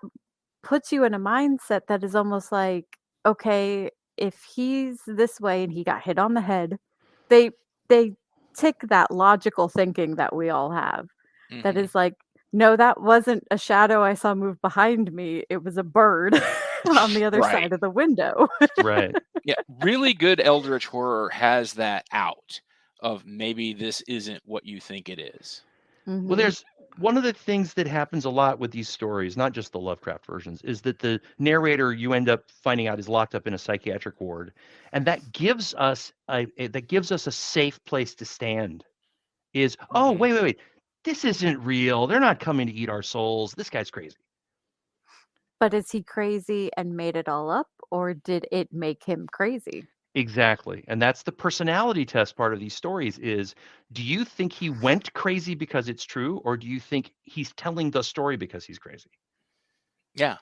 puts you in a mindset that is almost like, okay, if he's this way and he got hit on the head, they they tick that logical thinking that we all have. That Mm-hmm. is like, no, that wasn't a shadow I saw move behind me. It was a bird on the other Right. side of the window. Right. Yeah, really good Eldritch horror has that out of maybe this isn't what you think it is. Well, Mhm. there's one of the things that happens a lot with these stories, not just the Lovecraft versions, is that the narrator you end up finding out is locked up in a psychiatric ward, and that gives us a safe place to stand. Is oh Mm-hmm. wait, this isn't real. They're not coming to eat our souls. This guy's crazy. But is he crazy and made it all up, or did it make him crazy? Exactly, and that's the personality test part of these stories. Is do you think he went crazy because it's true, or do you think he's telling the story because he's crazy? Yeah,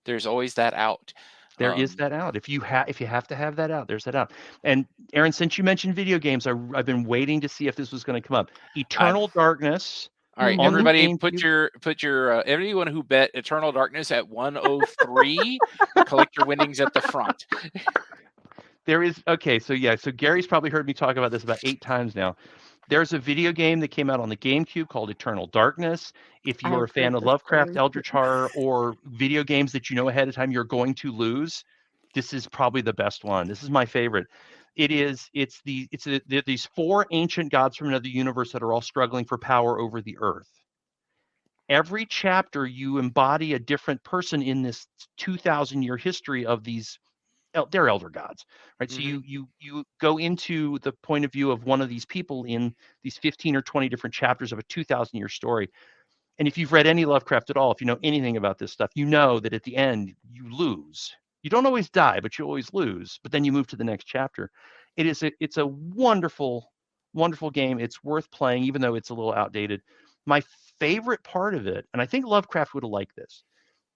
there's always that out. There is that out. If you have to have that out, there's that out. And Erin, since you mentioned video games, I've been waiting to see if this was going to come up. I Eternal Darkness All right, on the everybody, put GameCube. your everyone who bet Eternal Darkness at 103, collect your winnings at the front. There is okay, so yeah, so Gary's probably heard me talk about this about 8 times now. There's a video game that came out on the GameCube called Eternal Darkness. If you are a I've fan heard of this Lovecraft, story. Eldritch horror, or video games that you know ahead of time you're going to lose, this is probably the best one. This is my favorite. They're these 4 ancient gods from another universe that are all struggling for power over the earth. Every chapter you embody a different person in this 2,000-year history of these they're elder gods, right? So Mm-hmm. you go into the point of view of one of these people in these 15 or 20 different chapters of a 2,000-year story. And if you've read any Lovecraft at all, if you know anything about this stuff, you know that at the end you lose. You don't always die, but you always lose. But then you move to the next chapter. It's a wonderful, wonderful game. It's worth playing, even though it's a little outdated. My favorite part of it, and I think Lovecraft would have liked this.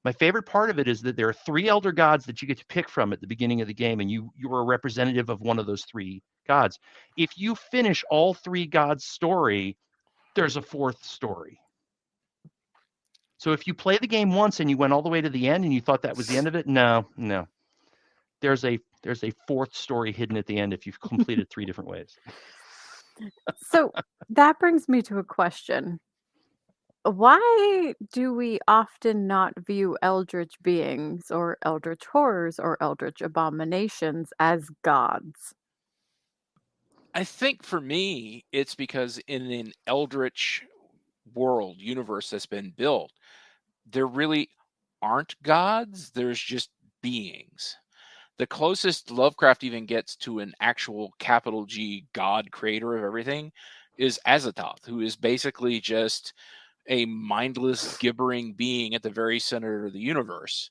My favorite part of it is that there are 3 elder gods that you get to pick from at the beginning of the game, and you're a representative of one of those 3 gods. If you finish all 3 gods' story, there's a 4th story. So if you play the game once and you went all the way to the end and you thought that was the end of it, no. There's a 4th story hidden at the end if you've completed 3 different ways. So that brings me to a question. Why do we often not view eldritch beings or eldritch horrors or eldritch abominations as gods? I think for me, it's because in an Eldritch world universe that's been built, there really aren't gods. There's just beings. The closest Lovecraft even gets to an actual capital G God creator of everything is Azathoth, who is basically just a mindless, gibbering being at the very center of the universe.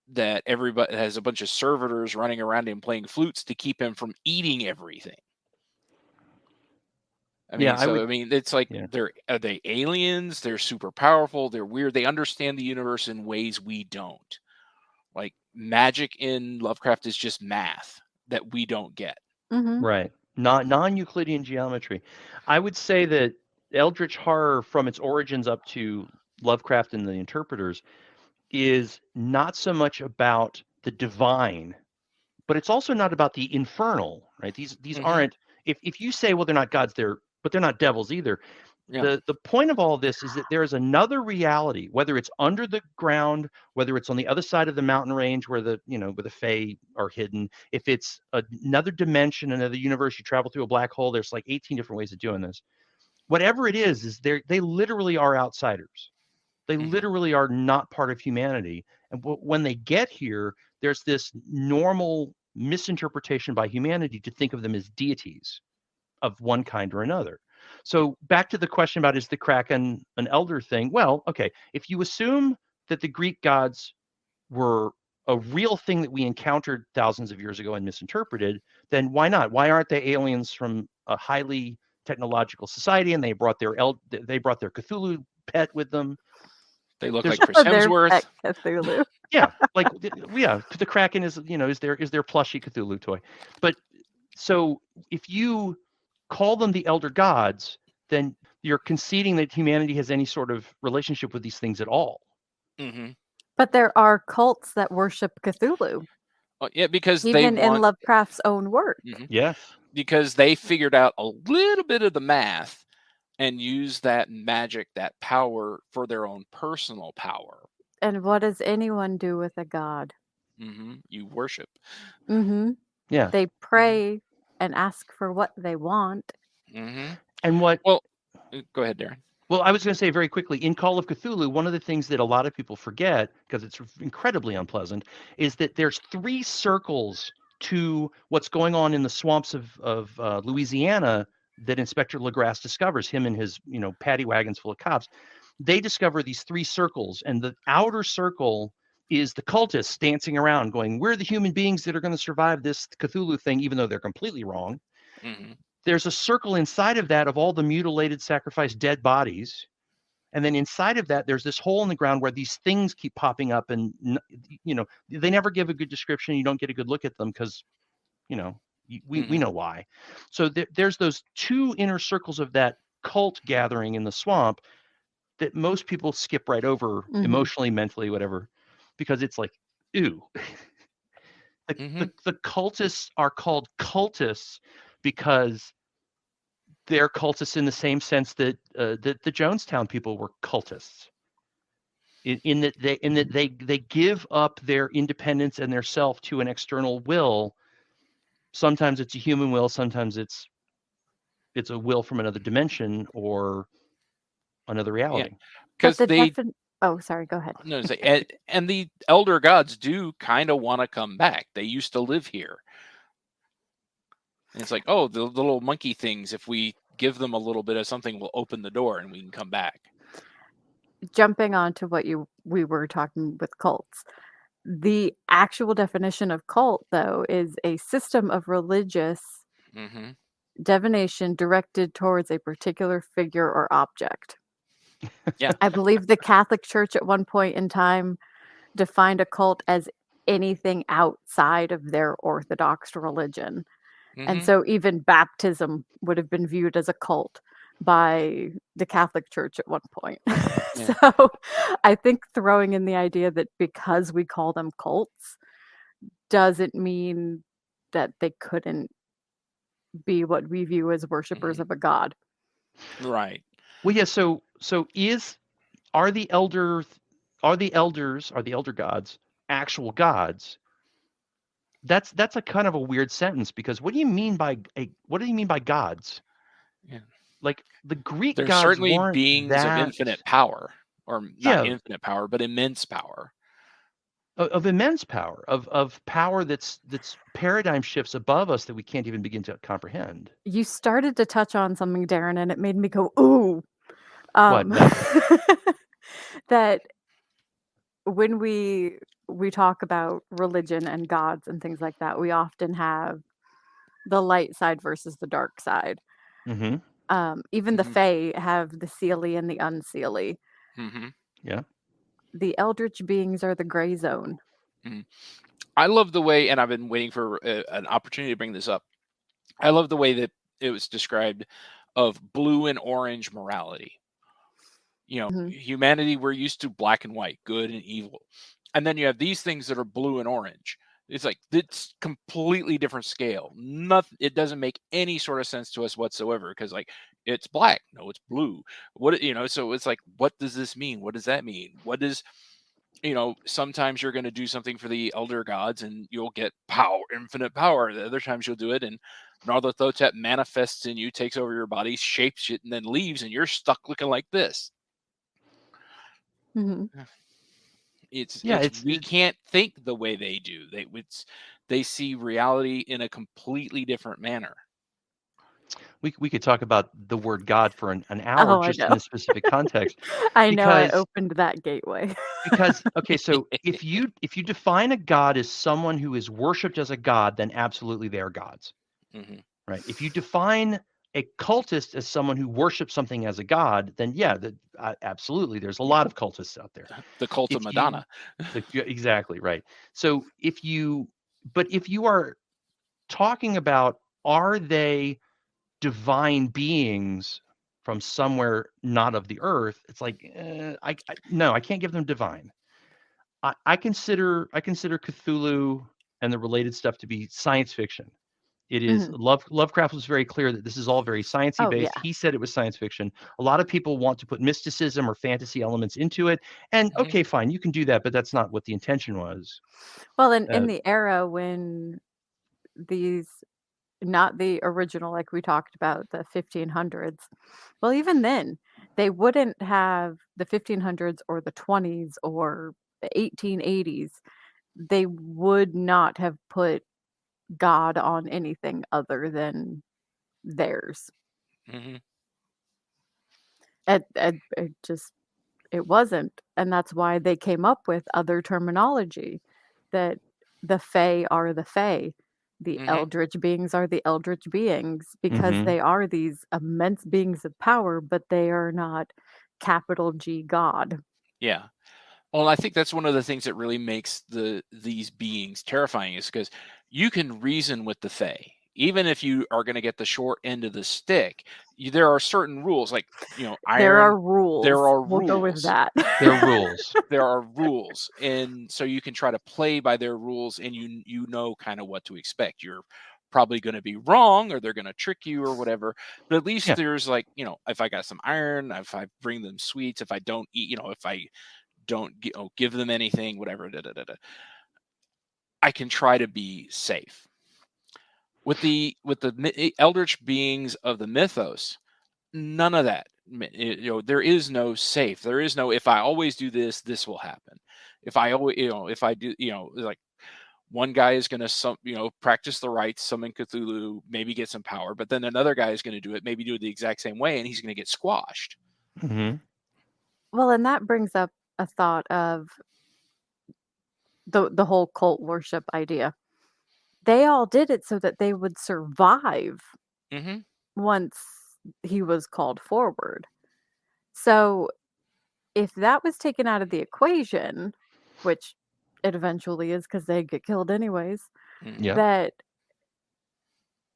that everybody has a bunch of servitors running around him playing flutes to keep him from eating everything. I mean, it's like are they aliens? They're super powerful. They're weird. They understand the universe in ways we don't. Like magic in Lovecraft is just math that we don't get. Mm-hmm. Right. Non-Euclidean geometry. I would say that Eldritch horror, from its origins up to Lovecraft and the interpreters, is not so much about the divine, but it's also not about the infernal, right? These aren't, if you say, well, they're not gods, but they're not devils either. Yeah. The point of all of this is that there is another reality, whether it's under the ground, whether it's on the other side of the mountain range where the Fae are hidden, if it's another dimension, another universe, you travel through a black hole, there's like 18 different ways of doing this. Whatever it is they literally are outsiders. They literally are not part of humanity. And when they get here, there's this normal misinterpretation by humanity to think of them as deities of one kind or another. So back to the question about, is the Kraken an elder thing? Well, okay, if you assume that the Greek gods were a real thing that we encountered thousands of years ago and misinterpreted, then why not? Why aren't they aliens from a highly technological society, and they brought their Cthulhu pet with them? They look like Chris Hemsworth. Cthulhu. Yeah, like the Kraken is their plushy Cthulhu toy. But so if you call them the elder gods, then you're conceding that humanity has any sort of relationship with these things at all. Mm-hmm. But there are cults that worship Cthulhu. Oh, yeah, because even in Lovecraft's own work. Yes, because they figured out a little bit of the math and use that magic, that power, for their own personal power. And what does anyone do with a god? You worship. Yeah. They pray and ask for what they want. And what? Well, go ahead, Darin. Well, I was going to say very quickly, in Call of Cthulhu, one of the things that a lot of people forget, because it's incredibly unpleasant, is that there's 3 circles to what's going on in the swamps of Louisiana that Inspector Legrasse discovers, him and his paddy wagons full of cops. They discover these 3 circles, and the outer circle is the cultists dancing around going, we're the human beings that are going to survive this Cthulhu thing, even though they're completely wrong. There's a circle inside of that of all the mutilated, sacrificed, dead bodies. And then inside of that, there's this hole in the ground where these things keep popping up, and they never give a good description. You don't get a good look at them because, we know why. So there's those 2 inner circles of that cult gathering in the swamp that most people skip right over, emotionally, mentally, whatever, because it's like, ooh. The cultists are called cultists because they're cultists in the same sense that the Jonestown people were cultists. In that they give up their independence and their self to an external will. Sometimes it's a human will, sometimes it's a will from another dimension or another reality. Because oh, sorry, go ahead. No, and the elder gods do kind of want to come back. They used to live here. And it's like, oh, the little monkey things, if we give them a little bit of something, we'll open the door and we can come back. Jumping on to what we were talking with cults. The actual definition of cult, though, is a system of religious divination directed towards a particular figure or object. Yeah. I believe the Catholic Church at one point in time defined a cult as anything outside of their Orthodox religion. And so even baptism would have been viewed as a cult by the Catholic Church at one point. So I think throwing in the idea that because we call them cults doesn't mean that they couldn't be what we view as worshipers of a god. Right. Well, yeah. So are the elder gods actual gods? That's a kind of a weird sentence, because what do you mean by gods? Yeah. Like the Greek They're gods certainly weren't beings of infinite power, or not infinite power, but immense power. Of immense power, of power that's paradigm shifts above us that we can't even begin to comprehend. You started to touch on something, Darin, and it made me go, ooh. What? That when we we talk about religion and gods and things like that, we often have the light side versus the dark side. Mm-hmm. Even the Mhm. Fae have the seelie and the unseelie. Mhm. Yeah. The eldritch beings are the gray zone. Mhm. I love the way, and I've been waiting for an opportunity to bring this up. I love the way that it was described of blue and orange morality. Mhm. Humanity, we're used to black and white, good and evil. And then you have these things that are blue and orange. It's like it's completely different scale. Nothing, it doesn't make any sort of sense to us whatsoever because like it's black, no, it's blue. So it's like, what does this mean? What does that mean? What is sometimes you're going to do something for the elder gods and you'll get power, infinite power. The other times you'll do it and Narlathotep manifests in you, takes over your body, shapes it, and then leaves, and you're stuck looking like this. Mhm. Yeah. We can't think the way they do. They see reality in a completely different manner. We could talk about the word God for an hour Oh, I just in know. a specific context I know I because opened that gateway. okay, so if you define a god as someone who is worshipped as a god, then absolutely they are gods, Hmm. right? If you define a cultist as someone who worships something as a god, then yeah, absolutely there's a lot of cultists out there. The cult of If you Madonna. yeah, exactly right. So if you are talking about, are they divine beings from somewhere not of the earth, it's like no, I can't give them divine. I consider Cthulhu and the related stuff to be science fiction. It is Mhm. Lovecraft was very clear that this is all very sciencey Oh, based. yeah. He said it was science fiction. A lot of people want to put mysticism or fantasy elements into it, and Hmm. okay, fine, you can do that, but that's not what the intention was. Well, in Uh, the era when these not the original, like we talked about, the 1500s. Well, even then, they wouldn't have the 1500s or the 20s or the 1880s. They would not have put God on anything other than theirs. Hmm. It just it wasn't, and that's why they came up with other terminology, that the Fae are the Fae, the Hmm. Eldritch beings are the Eldritch beings, because mhm. they are these immense beings of power, but they are not capital G God. Yeah. Well, I think that's one of the things that really makes these beings terrifying is because you can reason with the Fae. Even if you are going to get the short end of the stick, there are certain rules. Like, There iron, are rules. there are We'll go with rules. that. There are rules. There are rules. And so you can try to play by their rules and you know kind of what to expect. You're probably going to be wrong or they're going to trick you or whatever. But at least Yeah, there's like, if I got some iron, if I bring them sweets, if I don't eat, if I don't give them anything, whatever. I can try to be safe with the eldritch beings of the mythos. None of that. There is no safe. There is no if I always do this, this will happen. If I always, if I do, like one guy is going to practice the rites, summon Cthulhu, maybe get some power, but then another guy is going to do it, maybe do it the exact same way, and he's going to get squashed. mhm. Well, and that brings up a thought of the whole cult worship idea. They all did it so that they would survive Hmm. once he was called forward. So, if that was taken out of the equation, which it eventually is because they get killed anyways, Hmm. Yeah. that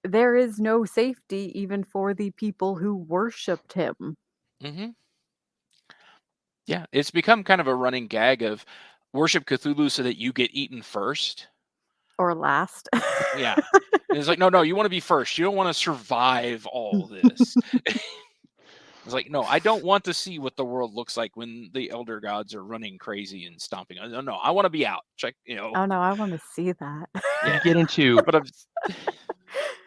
there is no safety even for the people who worshipped him. Hmm. Yeah, it's become kind of a running gag of worship Cthulhu so that you get eaten first. Or last. Yeah. And it's like, no, you want to be first. You don't want to survive all this. It's like, no, I don't want to see what the world looks like when the elder gods are running crazy and stomping. No, I want to be out. Check, Oh, no, I wanna see that. We yeah. get into But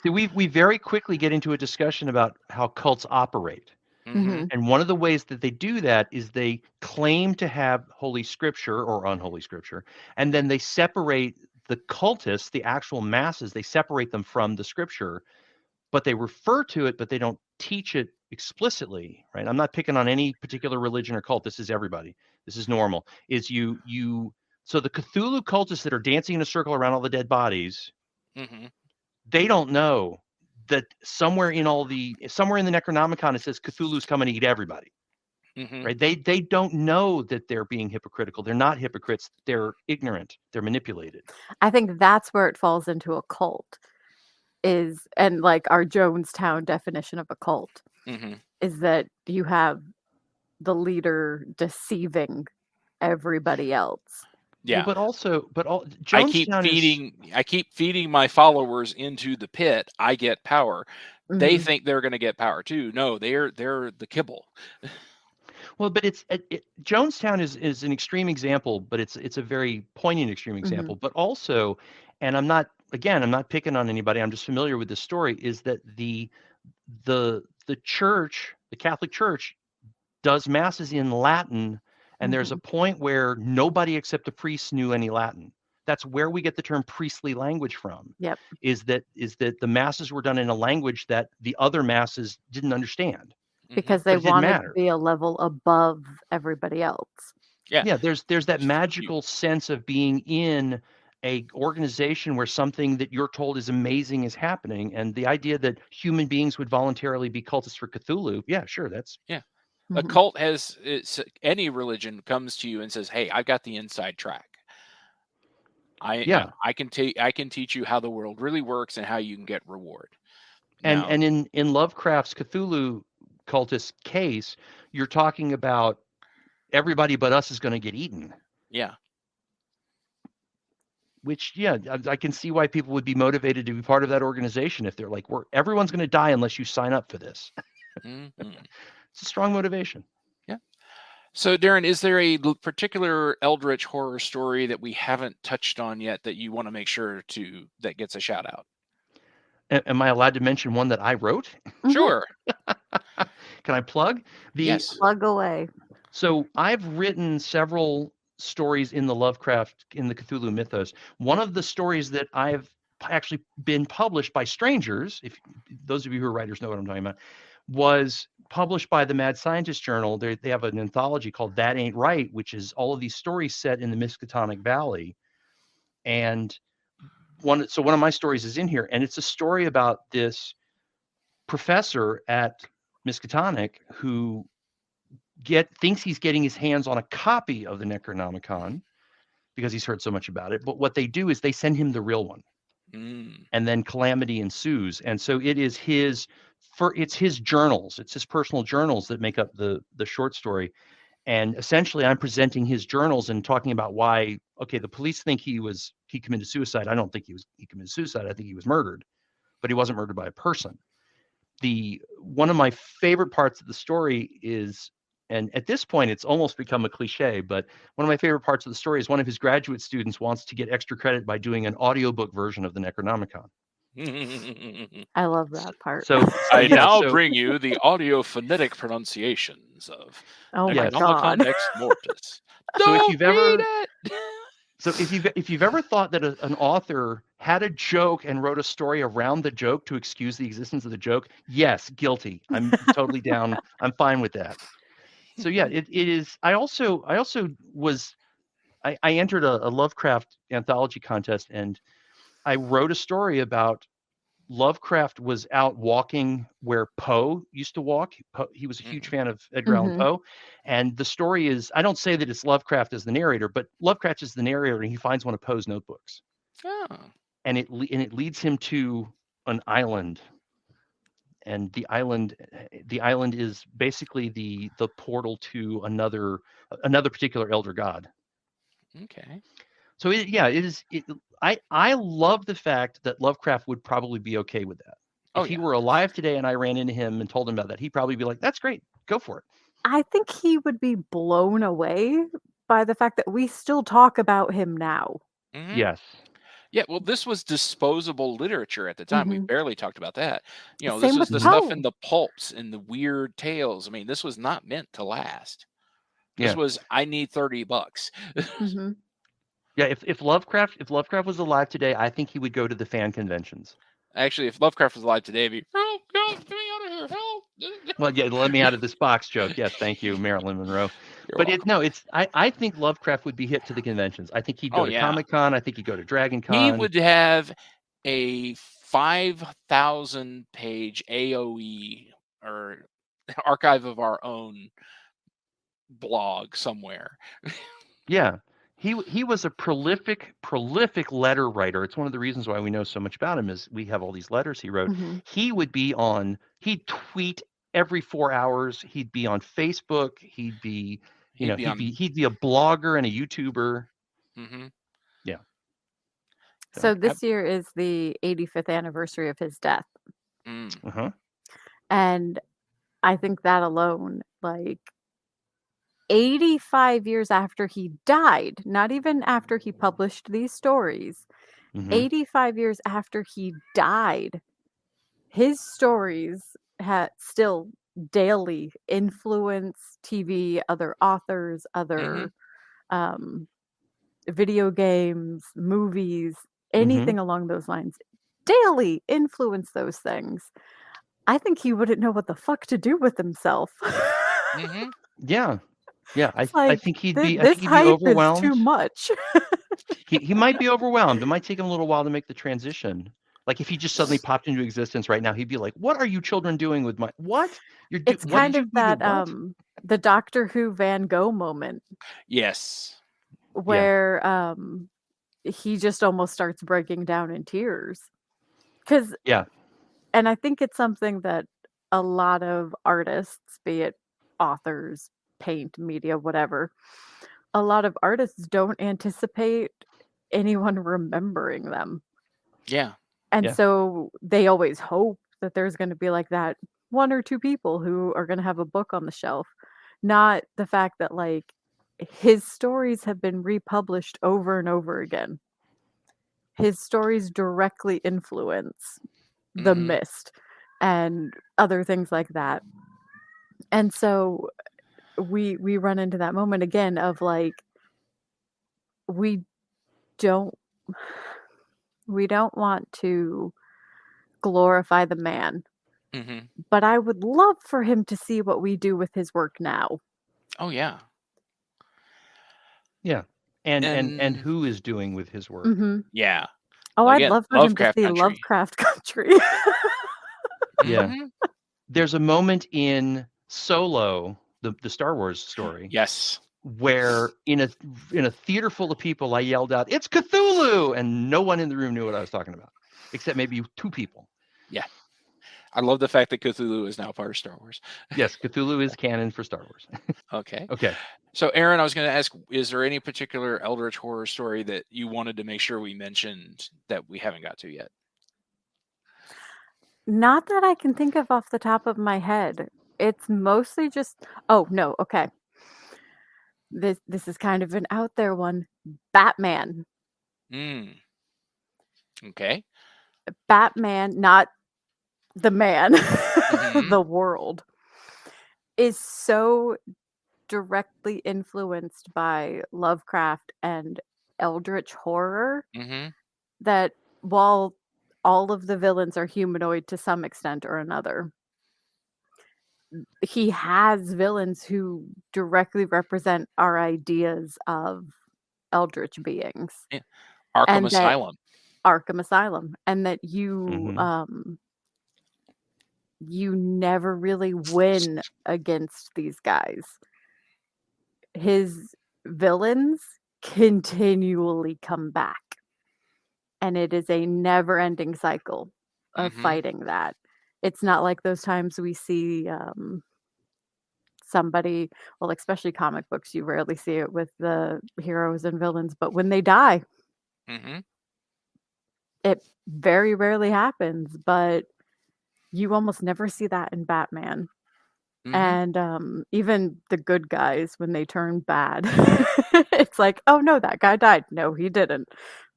we very quickly get into a discussion about how cults operate. hmm. Mhm. And one of the ways that they do that is they claim to have holy scripture or unholy scripture, and then they separate the cultists, the actual masses, they separate them from the scripture, but they refer to it, but they don't teach it explicitly, right? I'm not picking on any particular religion or cult. This is everybody. This is normal. Is you So the Cthulhu cultists that are dancing in a circle around all the dead bodies, Mm-hmm. they don't know that somewhere in the Necronomicon it says Cthulhu's coming to eat everybody. Mm-hmm. Right? They don't know that they're being hypocritical. They're not hypocrites. They're ignorant. They're manipulated. I think that's where it falls into a cult and like our Jonestown definition of a cult Mm-hmm. is that you have the leader deceiving everybody else. Yeah. Well, I keep Jonestown feeding my followers into the pit. I get power. They Mhm. think they're going to get power too. No, they're the kibble. Well, but Jonestown is an extreme example, but it's a very poignant extreme example. But also, and I'm not picking on anybody. I'm just familiar with this story. Is that the church, the Catholic Church, does masses in Latin, and there's a point where nobody except the priests knew any Latin. That's where we get the term priestly language from. Yep. Is that the masses were done in a language that the other masses didn't understand. Because But they it didn't wanted to matter. be a level above everybody else. Yeah. Yeah, there's that It's magical sense of being in a organization where something that you're told is amazing is happening, and the idea that human beings would voluntarily be cultists for Cthulhu. Yeah, sure, that's Yeah. A cult any religion comes to you and says, "Hey, I've got the inside track. I can teach you how the world really works and how you can get reward." Now, and in Lovecraft's Cthulhu cultist case, you're talking about everybody but us is going to get eaten. yeah. Which, yeah, I can see why people would be motivated to be part of that organization if they're like, everyone's going to die unless you sign up for this. Mm-hmm. It's a strong motivation. Yeah. So, Darin, is there a particular Eldritch horror story that we haven't touched on yet that you want to make sure that gets a shout out? Am I allowed to mention one that I wrote? Sure. Can I plug? Yes. Plug away. So I've written several stories in the Cthulhu mythos. One of the stories that I've actually been published by strangers, if those of you who are writers know what I'm talking about, was published by the Mad Scientist Journal. They have an anthology called That Ain't Right, which is all of these stories set in the Miskatonic Valley. And one of my stories is in here, and it's a story about this professor at Miskatonic who thinks he's getting his hands on a copy of the Necronomicon because he's heard so much about it. But what they do is they send him the real one. And then calamity ensues. And so it's his journals, it's his personal journals that make up the short story. And essentially I'm presenting his journals and talking about why, okay, the police think he committed suicide. I don't think he committed suicide. I think he was murdered, but he wasn't murdered by a person. One of my favorite parts of the story is, and at this point it's almost become a cliche, but one of my favorite parts of the story is one of his graduate students wants to get extra credit by doing an audiobook version of the Necronomicon. I love that part. So I now bring you the audio phonetic pronunciations of Necronomicon Ex Mortis. So if you've ever thought that an author had a joke and wrote a story around the joke to excuse the existence of the joke, yes, guilty. I'm totally down. I'm fine with that. So yeah, it is. I entered a Lovecraft anthology contest, and I wrote a story about Lovecraft was out walking where Poe used to walk. He was a huge fan of Edgar Allan Poe. And the story is, I don't say that it's Lovecraft as the narrator, but Lovecraft is the narrator, and he finds one of Poe's notebooks. Oh. And it leads him to an island. And the island is basically the portal to another particular elder god. Okay. So I love the fact that Lovecraft would probably be okay with that. If he were alive today and I ran into him and told him about that, he'd probably be like, "That's great, go for it." I think he would be blown away by the fact that we still talk about him now. Mm-hmm. Yes. Yeah, well, this was disposable literature at the time. We barely talked about that. This Same is with the Poe. stuff in the pulps and the weird tales. I mean, this was not meant to last. This was, I need $30. Yeah, if Lovecraft was alive today, I think he would go to the fan conventions. Actually, if Lovecraft was alive today, it'd be, "Help, get me out of here, help." Well, yeah, let me out of this box joke. Yes, thank you, Marilyn Monroe. You're welcome. I think Lovecraft would be hit to the conventions. I think he'd go Oh to yeah, Comic-Con. I think he'd go to Dragon he Con. would have a 5,000 page AOE or archive of our own blog somewhere. Yeah. He was a prolific letter writer. It's one of the reasons why we know so much about him is we have all these letters he wrote. Mhm. He'd tweet every 4 hours. He'd be on Facebook. He'd be He'd be on. he'd be a blogger and a YouTuber. Mm-hmm. Yeah. So this year is the 85th anniversary of his death. Uh-huh. And I think that alone, like 85 years after he died, not even after he published these stories, 85 years after he died, his stories still daily influence TV, other authors, other video games, movies, anything along those lines. Daily influence those things. I think he wouldn't know what the fuck to do with himself. Yeah. Yeah, I Like, think he'd this be hype is overwhelmed. too much. He might be overwhelmed. It might take him a little while to make the transition. Like if he just suddenly popped into existence right now, he'd be like, "What are you children doing with my what? It's What kind did you of do to that what?" the Doctor Who Van Gogh moment Yes. where he just almost starts breaking down in tears. 'Cause Yeah. and I think it's something that a lot of artists, be it authors, paint, media, whatever, a lot of artists don't anticipate anyone remembering them. Yeah. And Yeah. so they always hope that there's gonna be like that 1 or 2 people who are gonna have a book on the shelf, not the fact that, like, his stories have been republished over and over again. His stories directly influence The Mist and other things like that. And so we run into that moment again of, like, we don't we don't want to glorify the man, but I would love for him to see what we do with his work now. Oh yeah. Yeah. And And who is doing with his work? Mhm. yeah. Oh, Well, I'd again, love for him to Lovecraft see country. Lovecraft Country. Yeah. There's a moment in Solo, the Star Wars story, Yes. where in a theater full of people, I yelled out, "It's Cthulhu!" and no one in the room knew what I was talking about, except maybe 2 people. Yeah. I love the fact that Cthulhu is now part of Star Wars. Yes, Cthulhu is canon for Star Wars. Okay. Okay. So, Erin, I was going to ask, is there any particular Eldritch horror story that you wanted to make sure we mentioned that we haven't got to yet? Not that I can think of off the top of my head. It's mostly just oh, no, okay. This is kind of an out there one. Batman. Okay. Batman, not the man, the world, is so directly influenced by Lovecraft and Eldritch horror that while all of the villains are humanoid to some extent or another, he has villains who directly represent our ideas of Eldritch beings. Yeah. Arkham And that Asylum. Arkham Asylum, and that you never really win against these guys. His villains continually come back, and it is a never-ending cycle of fighting that. It's not like those times we see somebody, well, especially comic books, you rarely see it with the heroes and villains, but when they die, it very rarely happens, but you almost never see that in Batman. And even the good guys, when they turn bad, it's like, oh no, that guy died. No, he didn't.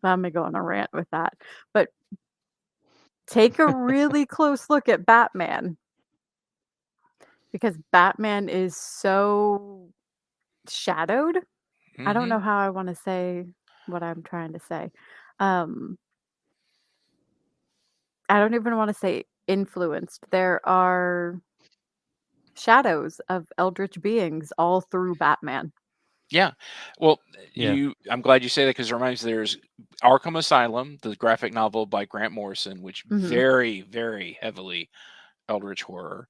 I'm gonna go on a rant with that. But take a really close look at Batman, because Batman is so shadowed. I don't know how I want to say what I'm trying to say. I don't even want to say influenced. There are shadows of eldritch beings all through Batman. Yeah. Well, Yeah. I'm glad you say that, because it reminds me, there's Arkham Asylum, the graphic novel by Grant Morrison, which very, very heavily eldritch horror.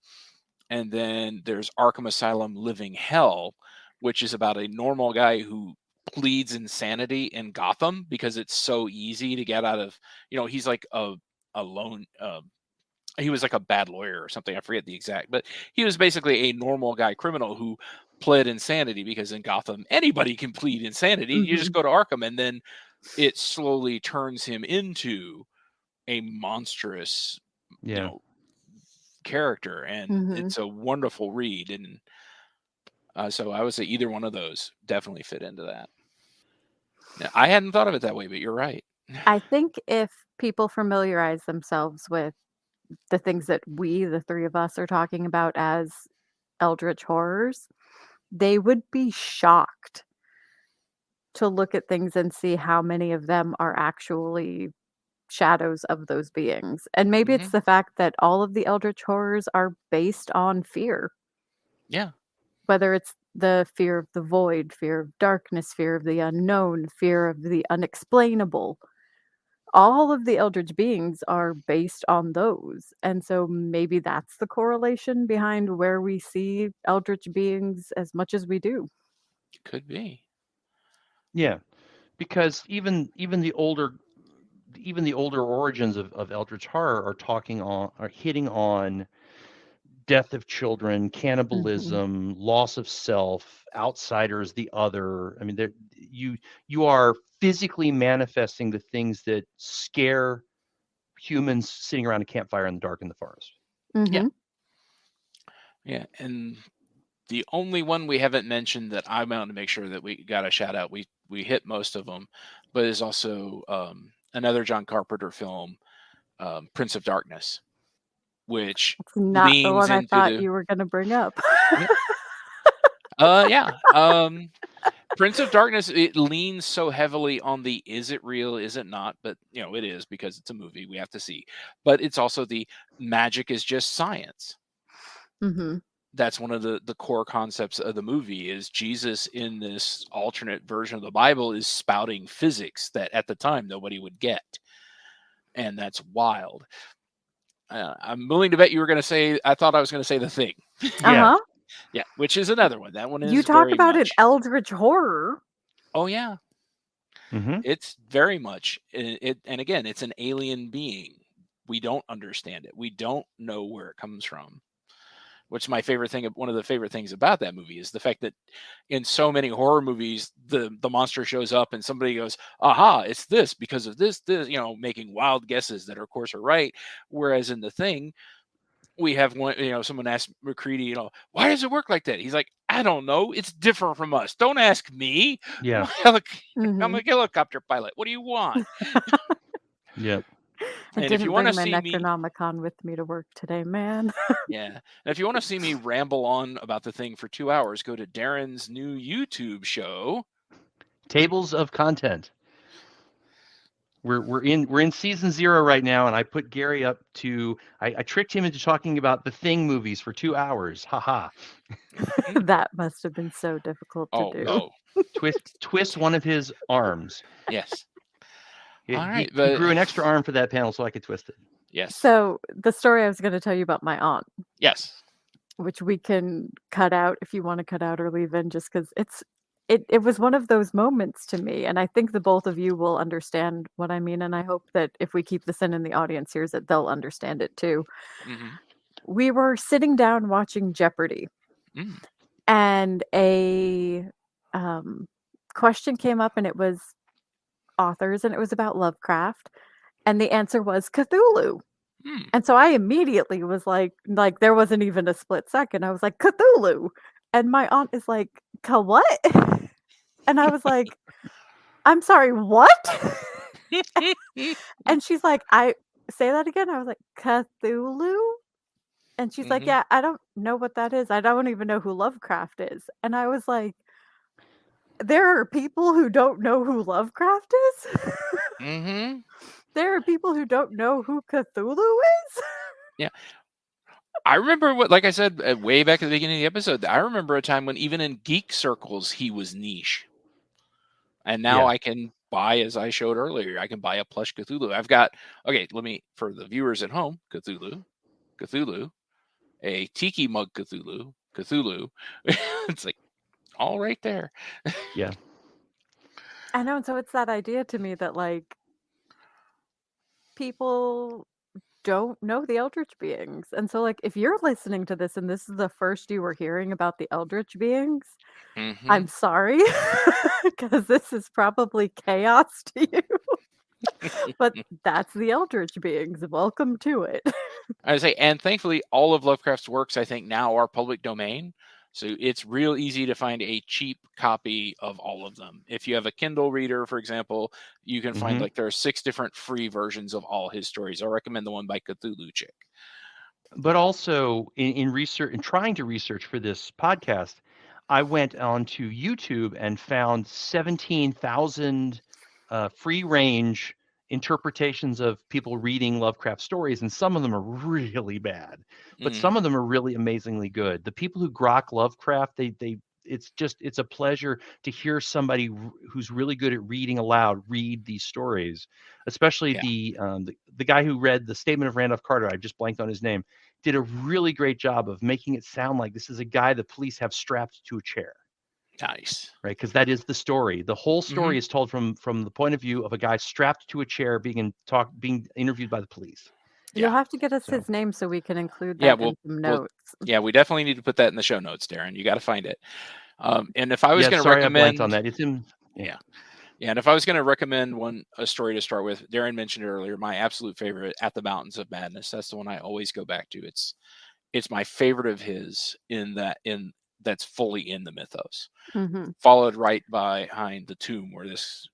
And then there's Arkham Asylum Living Hell, which is about a normal guy who pleads insanity in Gotham because it's so easy to get out of, he's like a lone, he was like a bad lawyer or something. I forget the exact, but he was basically a normal guy criminal who pled insanity, because in Gotham, anybody can plead insanity. You just go to Arkham, and then it slowly turns him into a monstrous, Yeah. character, and it's a wonderful read. And so I would say either one of those definitely fit into that. Now, I hadn't thought of it that way, but you're right. I think if people familiarize themselves with the things that we, the three of us, are talking about as eldritch horrors, they would be shocked to look at things and see how many of them are actually shadows of those beings. And maybe it's the fact that all of the eldritch horrors are based on fear. Yeah. Whether it's the fear of the void, fear of darkness, fear of the unknown, fear of the unexplainable. All of the eldritch beings are based on those. And so maybe that's the correlation behind where we see eldritch beings as much as we do. Could be. Yeah, because even the older origins of eldritch horror are hitting on death of children, cannibalism, loss of self, outsiders, the other. I mean, you are physically manifesting the things that scare humans sitting around a campfire in the dark in the forest. Yeah. Yeah, and the only one we haven't mentioned that I want to make sure that we got a shout out, we hit most of them, but is also another John Carpenter film, Prince of Darkness, which It's not the leans one I into thought you were going to bring up. Prince of Darkness, it leans so heavily on the is it real, is it not? But it is, because it's a movie, we have to see. But it's also the magic is just science. That's one of the core concepts of the movie, is Jesus in this alternate version of the Bible is spouting physics that at the time nobody would get. And that's wild. I'm willing to bet you were going to say, I thought I was going to say The Thing. Yeah. Yeah, which is another one. That one is You talk very about much an eldritch horror. Oh yeah. Mm-hmm. It's very much it, and again, it's an alien being. We don't understand it. We don't know where it comes from. Which my favorite thing, one of the favorite things about that movie, is the fact that in so many horror movies, the monster shows up and somebody goes, "Aha, it's this because of this," making wild guesses that, of course, are right. Whereas in The Thing, we have one, someone asked McCready, why does it work like that? He's like, I don't know. It's different from us. Don't ask me. Yeah. I'm a helicopter pilot. What do you want? Yep. I And if you didn't want bring to my see me, Necronomicon with me to work today, man. yeah. And if you want to see me ramble on about The Thing for 2 hours, go to Darin's new YouTube show, Tables of Content. We're in season 0 right now, and I put Gary up to I tricked him into talking about The Thing movies for 2 hours. Haha. That must have been so difficult to do. Oh, Twist one of his arms. yes. He, All right, he grew an extra arm for that panel so I could twist it. Yes. So the story I was going to tell you about my aunt. Yes. Which we can cut out if you want to cut out or leave in, just because it was one of those moments to me, and I think the both of you will understand what I mean, and I hope that if we keep this in the audience hears it, they'll understand it too. We were sitting down watching Jeopardy, and a question came up, and it was authors, and it was about Lovecraft, and the answer was Cthulhu. And so I immediately was like there wasn't even a split second. I was like, Cthulhu. And my aunt is like, what? And I was like, I'm sorry, what? And she's like, I say that again. I was like, Cthulhu? And she's like, yeah, I don't know what that is. I don't even know who Lovecraft is. And I was like, there are people who don't know who Lovecraft is? There are people who don't know who Cthulhu is? Yeah. I remember like I said, way back at the beginning of the episode, I remember a time when even in geek circles, he was niche. And now I can buy, as I showed earlier, I can buy a plush Cthulhu. I've got, for the viewers at home, Cthulhu, a tiki mug Cthulhu. It's like all right there. Yeah. I know, and so it's that idea to me that, like, people don't know the Eldritch beings, and so, like, if you're listening to this and this is the first you were hearing about the Eldritch beings, I'm sorry, because this is probably chaos to you, but that's the Eldritch beings, welcome to it. I say, and thankfully, all of Lovecraft's works, I think, now are public domain. So it's real easy to find a cheap copy of all of them. If you have a Kindle reader, for example, you can find like there are 6 different free versions of all his stories. I recommend the one by Cthulhu Chick. But also in research and trying to research for this podcast, I went onto YouTube and found 17,000 free range interpretations of people reading Lovecraft stories, and some of them are really bad, but some of them are really amazingly good. The people who grok Lovecraft, it's a pleasure to hear somebody who's really good at reading aloud read these stories, especially the guy who read the Statement of Randolph Carter. I just blanked on his name. Did a really great job of making it sound like this is a guy the police have strapped to a chair. Nice. Right, because that is the story. The whole story is told from the point of view of a guy strapped to a chair being interviewed by the police. You'll have to get us his name so we can include that in some notes. We definitely need to put that in the show notes, Darin. You got to find it. And if I was going to recommend, I blanked on that. It's him. Yeah. And if I was going to recommend a story to start with, Darin mentioned it earlier. My absolute favorite, At the Mountains of Madness. That's the one I always go back to. It's my favorite of his that's fully in the mythos. Followed right behind The Tomb, where this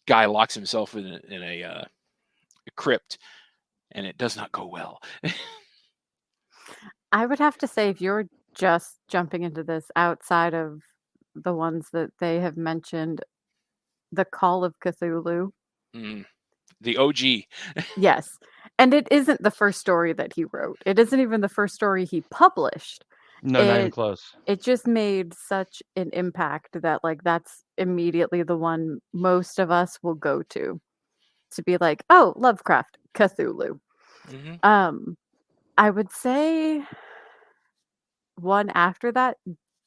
guy locks himself in a crypt, and it does not go well. I would have to say, if you're just jumping into this outside of the ones that they have mentioned, The Call of Cthulhu. The OG. Yes. And it isn't the first story that he wrote. It isn't even the first story he published. No, not even close. It just made such an impact that, like, that's immediately the one most of us will go to be like, oh, Lovecraft, Cthulhu. I would say one after that,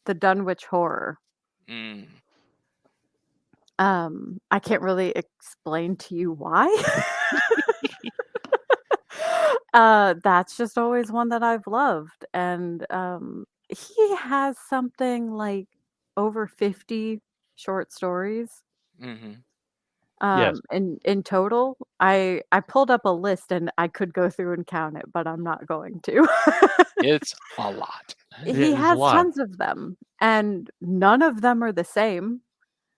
the Dunwich Horror. I can't really explain to you why. That's just always one that I've loved. And he has something like over 50 short stories. Yes. In total. I pulled up a list and I could go through and count it, but I'm not going to. It's a lot. He has tons of them, and none of them are the same.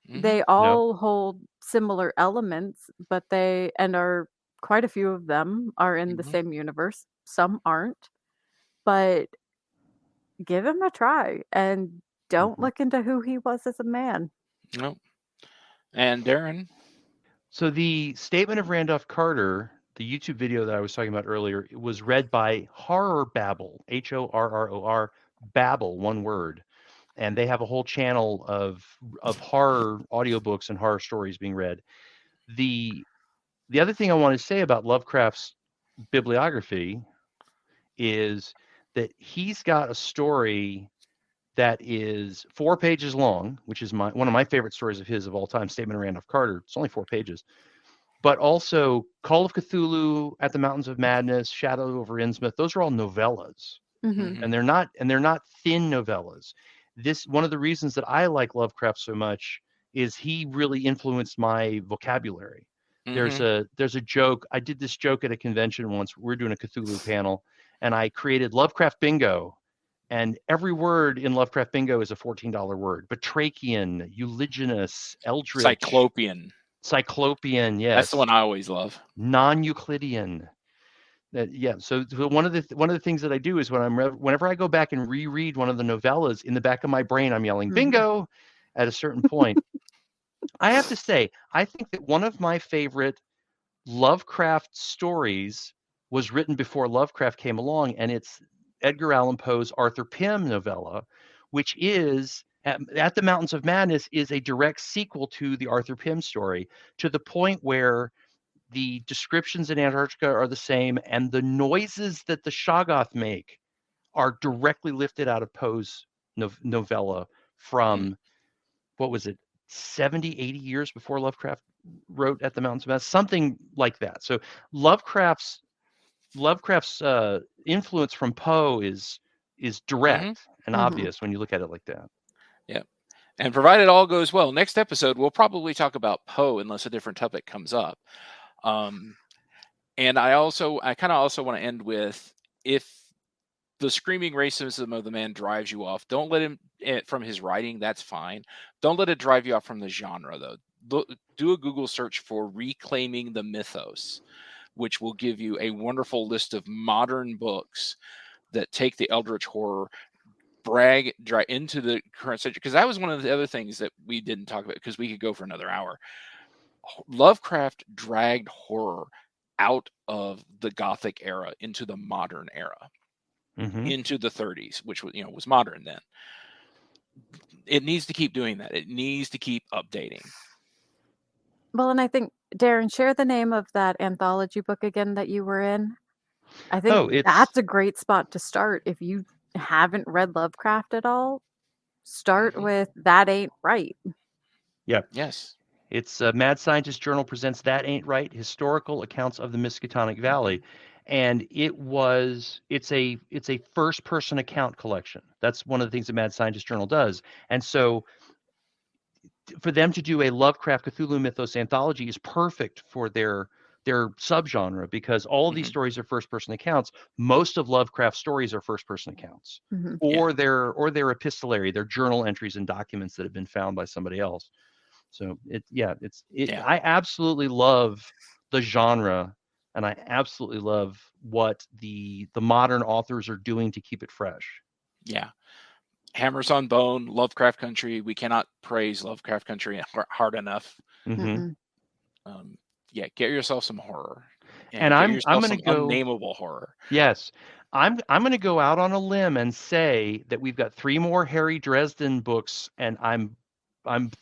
They all hold similar elements, but quite a few of them are in the same universe. Some aren't, but give him a try and don't look into who he was as a man. Nope. And Darin? So the Statement of Randolph Carter, the YouTube video that I was talking about earlier, it was read by Horror Babble, Horror Babble, one word. And they have a whole channel of horror audiobooks and horror stories being read. The other thing I want to say about Lovecraft's bibliography is that he's got a story that is 4 pages long, which is one of my favorite stories of his of all time, Statement of Randolph Carter. It's only 4 pages. But also Call of Cthulhu, At the Mountains of Madness, Shadow over Innsmouth. Those are all novellas. And they're not thin novellas. One of the reasons that I like Lovecraft so much is he really influenced my vocabulary. There's a joke. I did this joke at a convention once. We're doing a Cthulhu panel, and I created Lovecraft Bingo. And every word in Lovecraft Bingo is a $14 word. Batrachian, Euliginous, Eldritch. Cyclopean, yes. That's the one I always love. Non-Euclidean. So one of the things that I do is whenever I go back and reread one of the novellas, in the back of my brain, I'm yelling bingo at a certain point. I have to say, I think that one of my favorite Lovecraft stories was written before Lovecraft came along, and it's Edgar Allan Poe's Arthur Pym novella, which is at the Mountains of Madness is a direct sequel to the Arthur Pym story, to the point where the descriptions in Antarctica are the same, and the noises that the Shoggoth make are directly lifted out of Poe's novella from, what was it, 70, 80 years before Lovecraft wrote At the Mountains of Madness, something like that. So Lovecraft's influence from Poe is direct and obvious when you look at it like that. Yeah. And provided all goes well, next episode we'll probably talk about Poe unless a different topic comes up. And I kind of also want to end with, if the screaming racism of the man drives you off, don't let him from his writing. That's fine. Don't let it drive you off from the genre, though. Do a Google search for Reclaiming the Mythos, which will give you a wonderful list of modern books that take the Eldritch horror, drag into the current century. Because that was one of the other things that we didn't talk about, because we could go for another hour. Lovecraft dragged horror out of the Gothic era into the modern era, into the 30s, which was modern then. It needs to keep doing that. It needs to keep updating. Well, and I think, Darin, share the name of that anthology book again that you were in. I think that's a great spot to start. If you haven't read Lovecraft at all, start with That Ain't Right. Yep. Yes. It's Mad Scientist Journal presents That Ain't Right, Historical Accounts of the Miskatonic Valley. And it's a first person account collection. That's one of the things that Mad Scientist Journal does. And so for them to do a Lovecraft Cthulhu Mythos anthology is perfect for their subgenre, because all of these stories are first person accounts. Most of Lovecraft's stories are first person accounts, or they're epistolary, they're journal entries and documents that have been found by somebody else. So I absolutely love the genre, and I absolutely love what the modern authors are doing to keep it fresh. Yeah. Hammers on Bone, Lovecraft Country. We cannot praise Lovecraft Country hard enough. Yeah, get yourself some horror, and I'm going to go unnameable horror. Yes, I'm going to go out on a limb and say that we've got 3 more Harry Dresden books, and I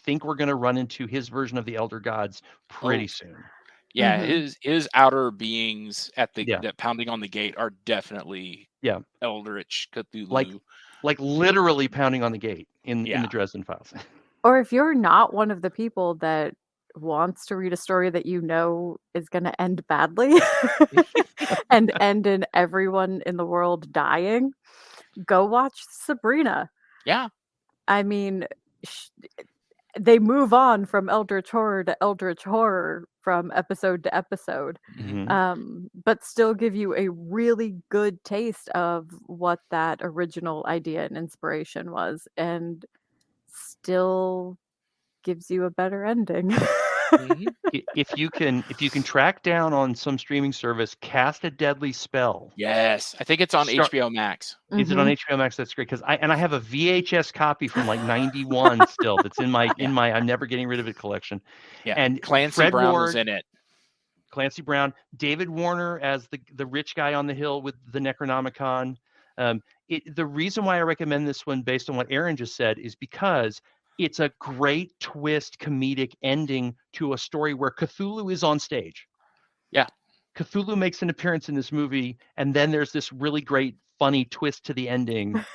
think we're going to run into his version of the Elder Gods pretty soon. Yeah, his outer beings at that pounding on the gate are definitely Eldritch Cthulhu. Like literally pounding on the gate in the Dresden Files. Or if you're not one of the people that wants to read a story that is going to end badly and end in everyone in the world dying, go watch Sabrina. Yeah. I mean, they move on from Eldritch horror to Eldritch horror from episode to episode, but still give you a really good taste of what that original idea and inspiration was, and still gives you a better ending. If you can track down on some streaming service, Cast a Deadly Spell. Yes, I think it's on HBO Max. Is it on HBO Max? That's great, because I have a VHS copy from like 91 still. That's in my I'm never getting rid of it collection. Yeah, and Clancy Fred Brown Ward was in it. Clancy Brown, David Warner as the rich guy on the hill with the Necronomicon. The reason why I recommend this one, based on what Erin just said, is because it's a great twist, comedic ending to a story where Cthulhu is on stage. Yeah. Cthulhu makes an appearance in this movie, and then there's this really great, funny twist to the ending.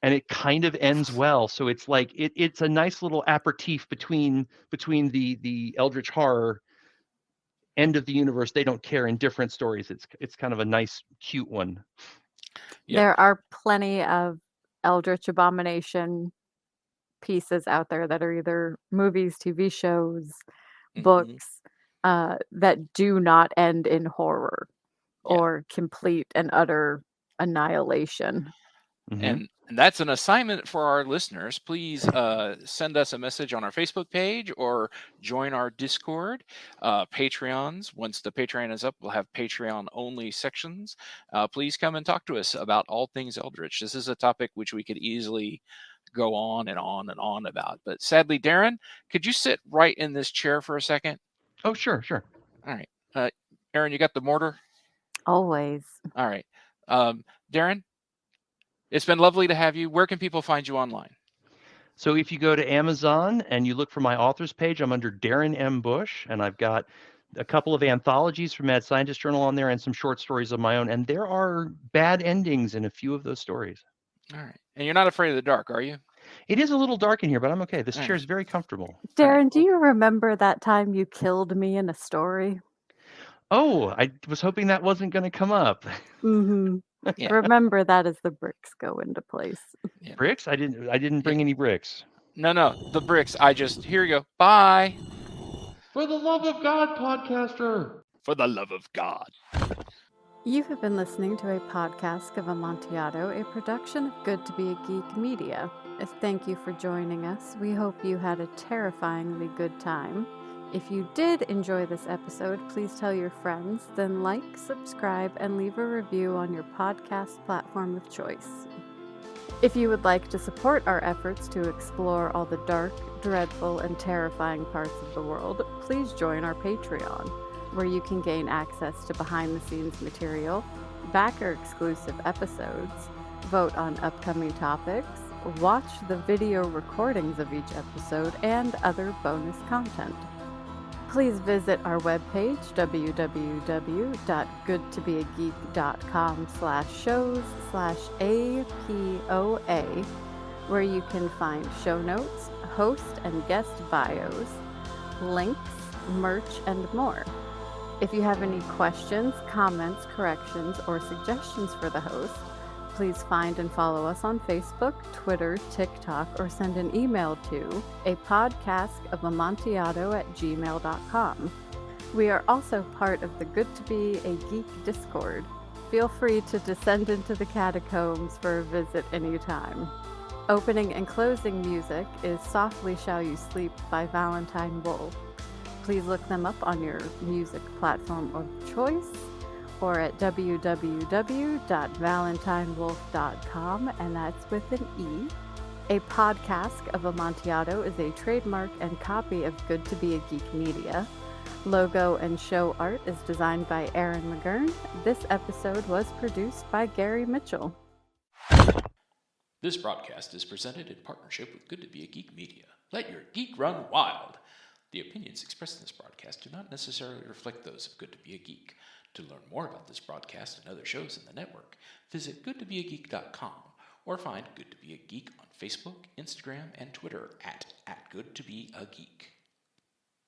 And it kind of ends well. So it's like it's a nice little aperitif between the Eldritch horror end of the universe, they don't care, in different stories. It's kind of a nice, cute one. Yeah. There are plenty of Eldritch Abomination pieces out there that are either movies, TV shows, books, that do not end in horror or complete and utter annihilation. And that's an assignment for our listeners. Please send us a message on our Facebook page or join our Discord. Patreons, once the Patreon is up, we'll have Patreon only sections. Please come and talk to us about all things Eldritch. This is a topic which we could easily go on and on and on about. But sadly, Darin, could you sit right in this chair for a second? Oh, sure. All right. Erin, you got the mortar? Always. All right. Darin, it's been lovely to have you. Where can people find you online? So if you go to Amazon and you look for my authors page, I'm under Darin M. Bush, and I've got a couple of anthologies from Mad Scientist Journal on there and some short stories of my own. And there are bad endings in a few of those stories. All right. And you're not afraid of the dark, are you? It is a little dark in here, but I'm okay. This All chair right. is very comfortable. Darin, do you remember that time you killed me in a story? Oh, I was hoping that wasn't going to come up. Mm-hmm. Yeah. Remember that as the bricks go into place. Yeah. Bricks? I didn't bring any bricks. No, the bricks. Here you go. Bye. For the love of God, podcaster. For the love of God. You have been listening to A Podcask of Amontillado, a production of Good to Be a Geek Media. Thank you for joining us. We hope you had a terrifyingly good time. If you did enjoy this episode, please tell your friends, then like, subscribe, and leave a review on your podcast platform of choice. If you would like to support our efforts to explore all the dark, dreadful, and terrifying parts of the world, please join our Patreon, where you can gain access to behind-the-scenes material, backer-exclusive episodes, vote on upcoming topics, watch the video recordings of each episode, and other bonus content. Please visit our webpage, www.goodtobeageek.com/shows/APOA, where you can find show notes, host and guest bios, links, merch, and more. If you have any questions, comments, corrections, or suggestions for the host, please find and follow us on Facebook, Twitter, TikTok, or send an email to apodcaskofamontillado@gmail.com. We are also part of the Good to Be a Geek Discord. Feel free to descend into the catacombs for a visit anytime. Opening and closing music is Softly Shall You Sleep by Valentine Wolf. Please look them up on your music platform of choice or at www.valentinewolf.com, and that's with an E. A Podcask of Amontillado is a trademark and copy of Good to Be a Geek Media. Logo and show art is designed by Erin McGourn. This episode was produced by Gary Mitchell. This broadcast is presented in partnership with Good to Be a Geek Media. Let your geek run wild. The opinions expressed in this broadcast do not necessarily reflect those of Good to Be a Geek. To learn more about this broadcast and other shows in the network, visit goodtobeageek.com or find Good to Be a Geek on Facebook, Instagram, and Twitter at goodtobeageek.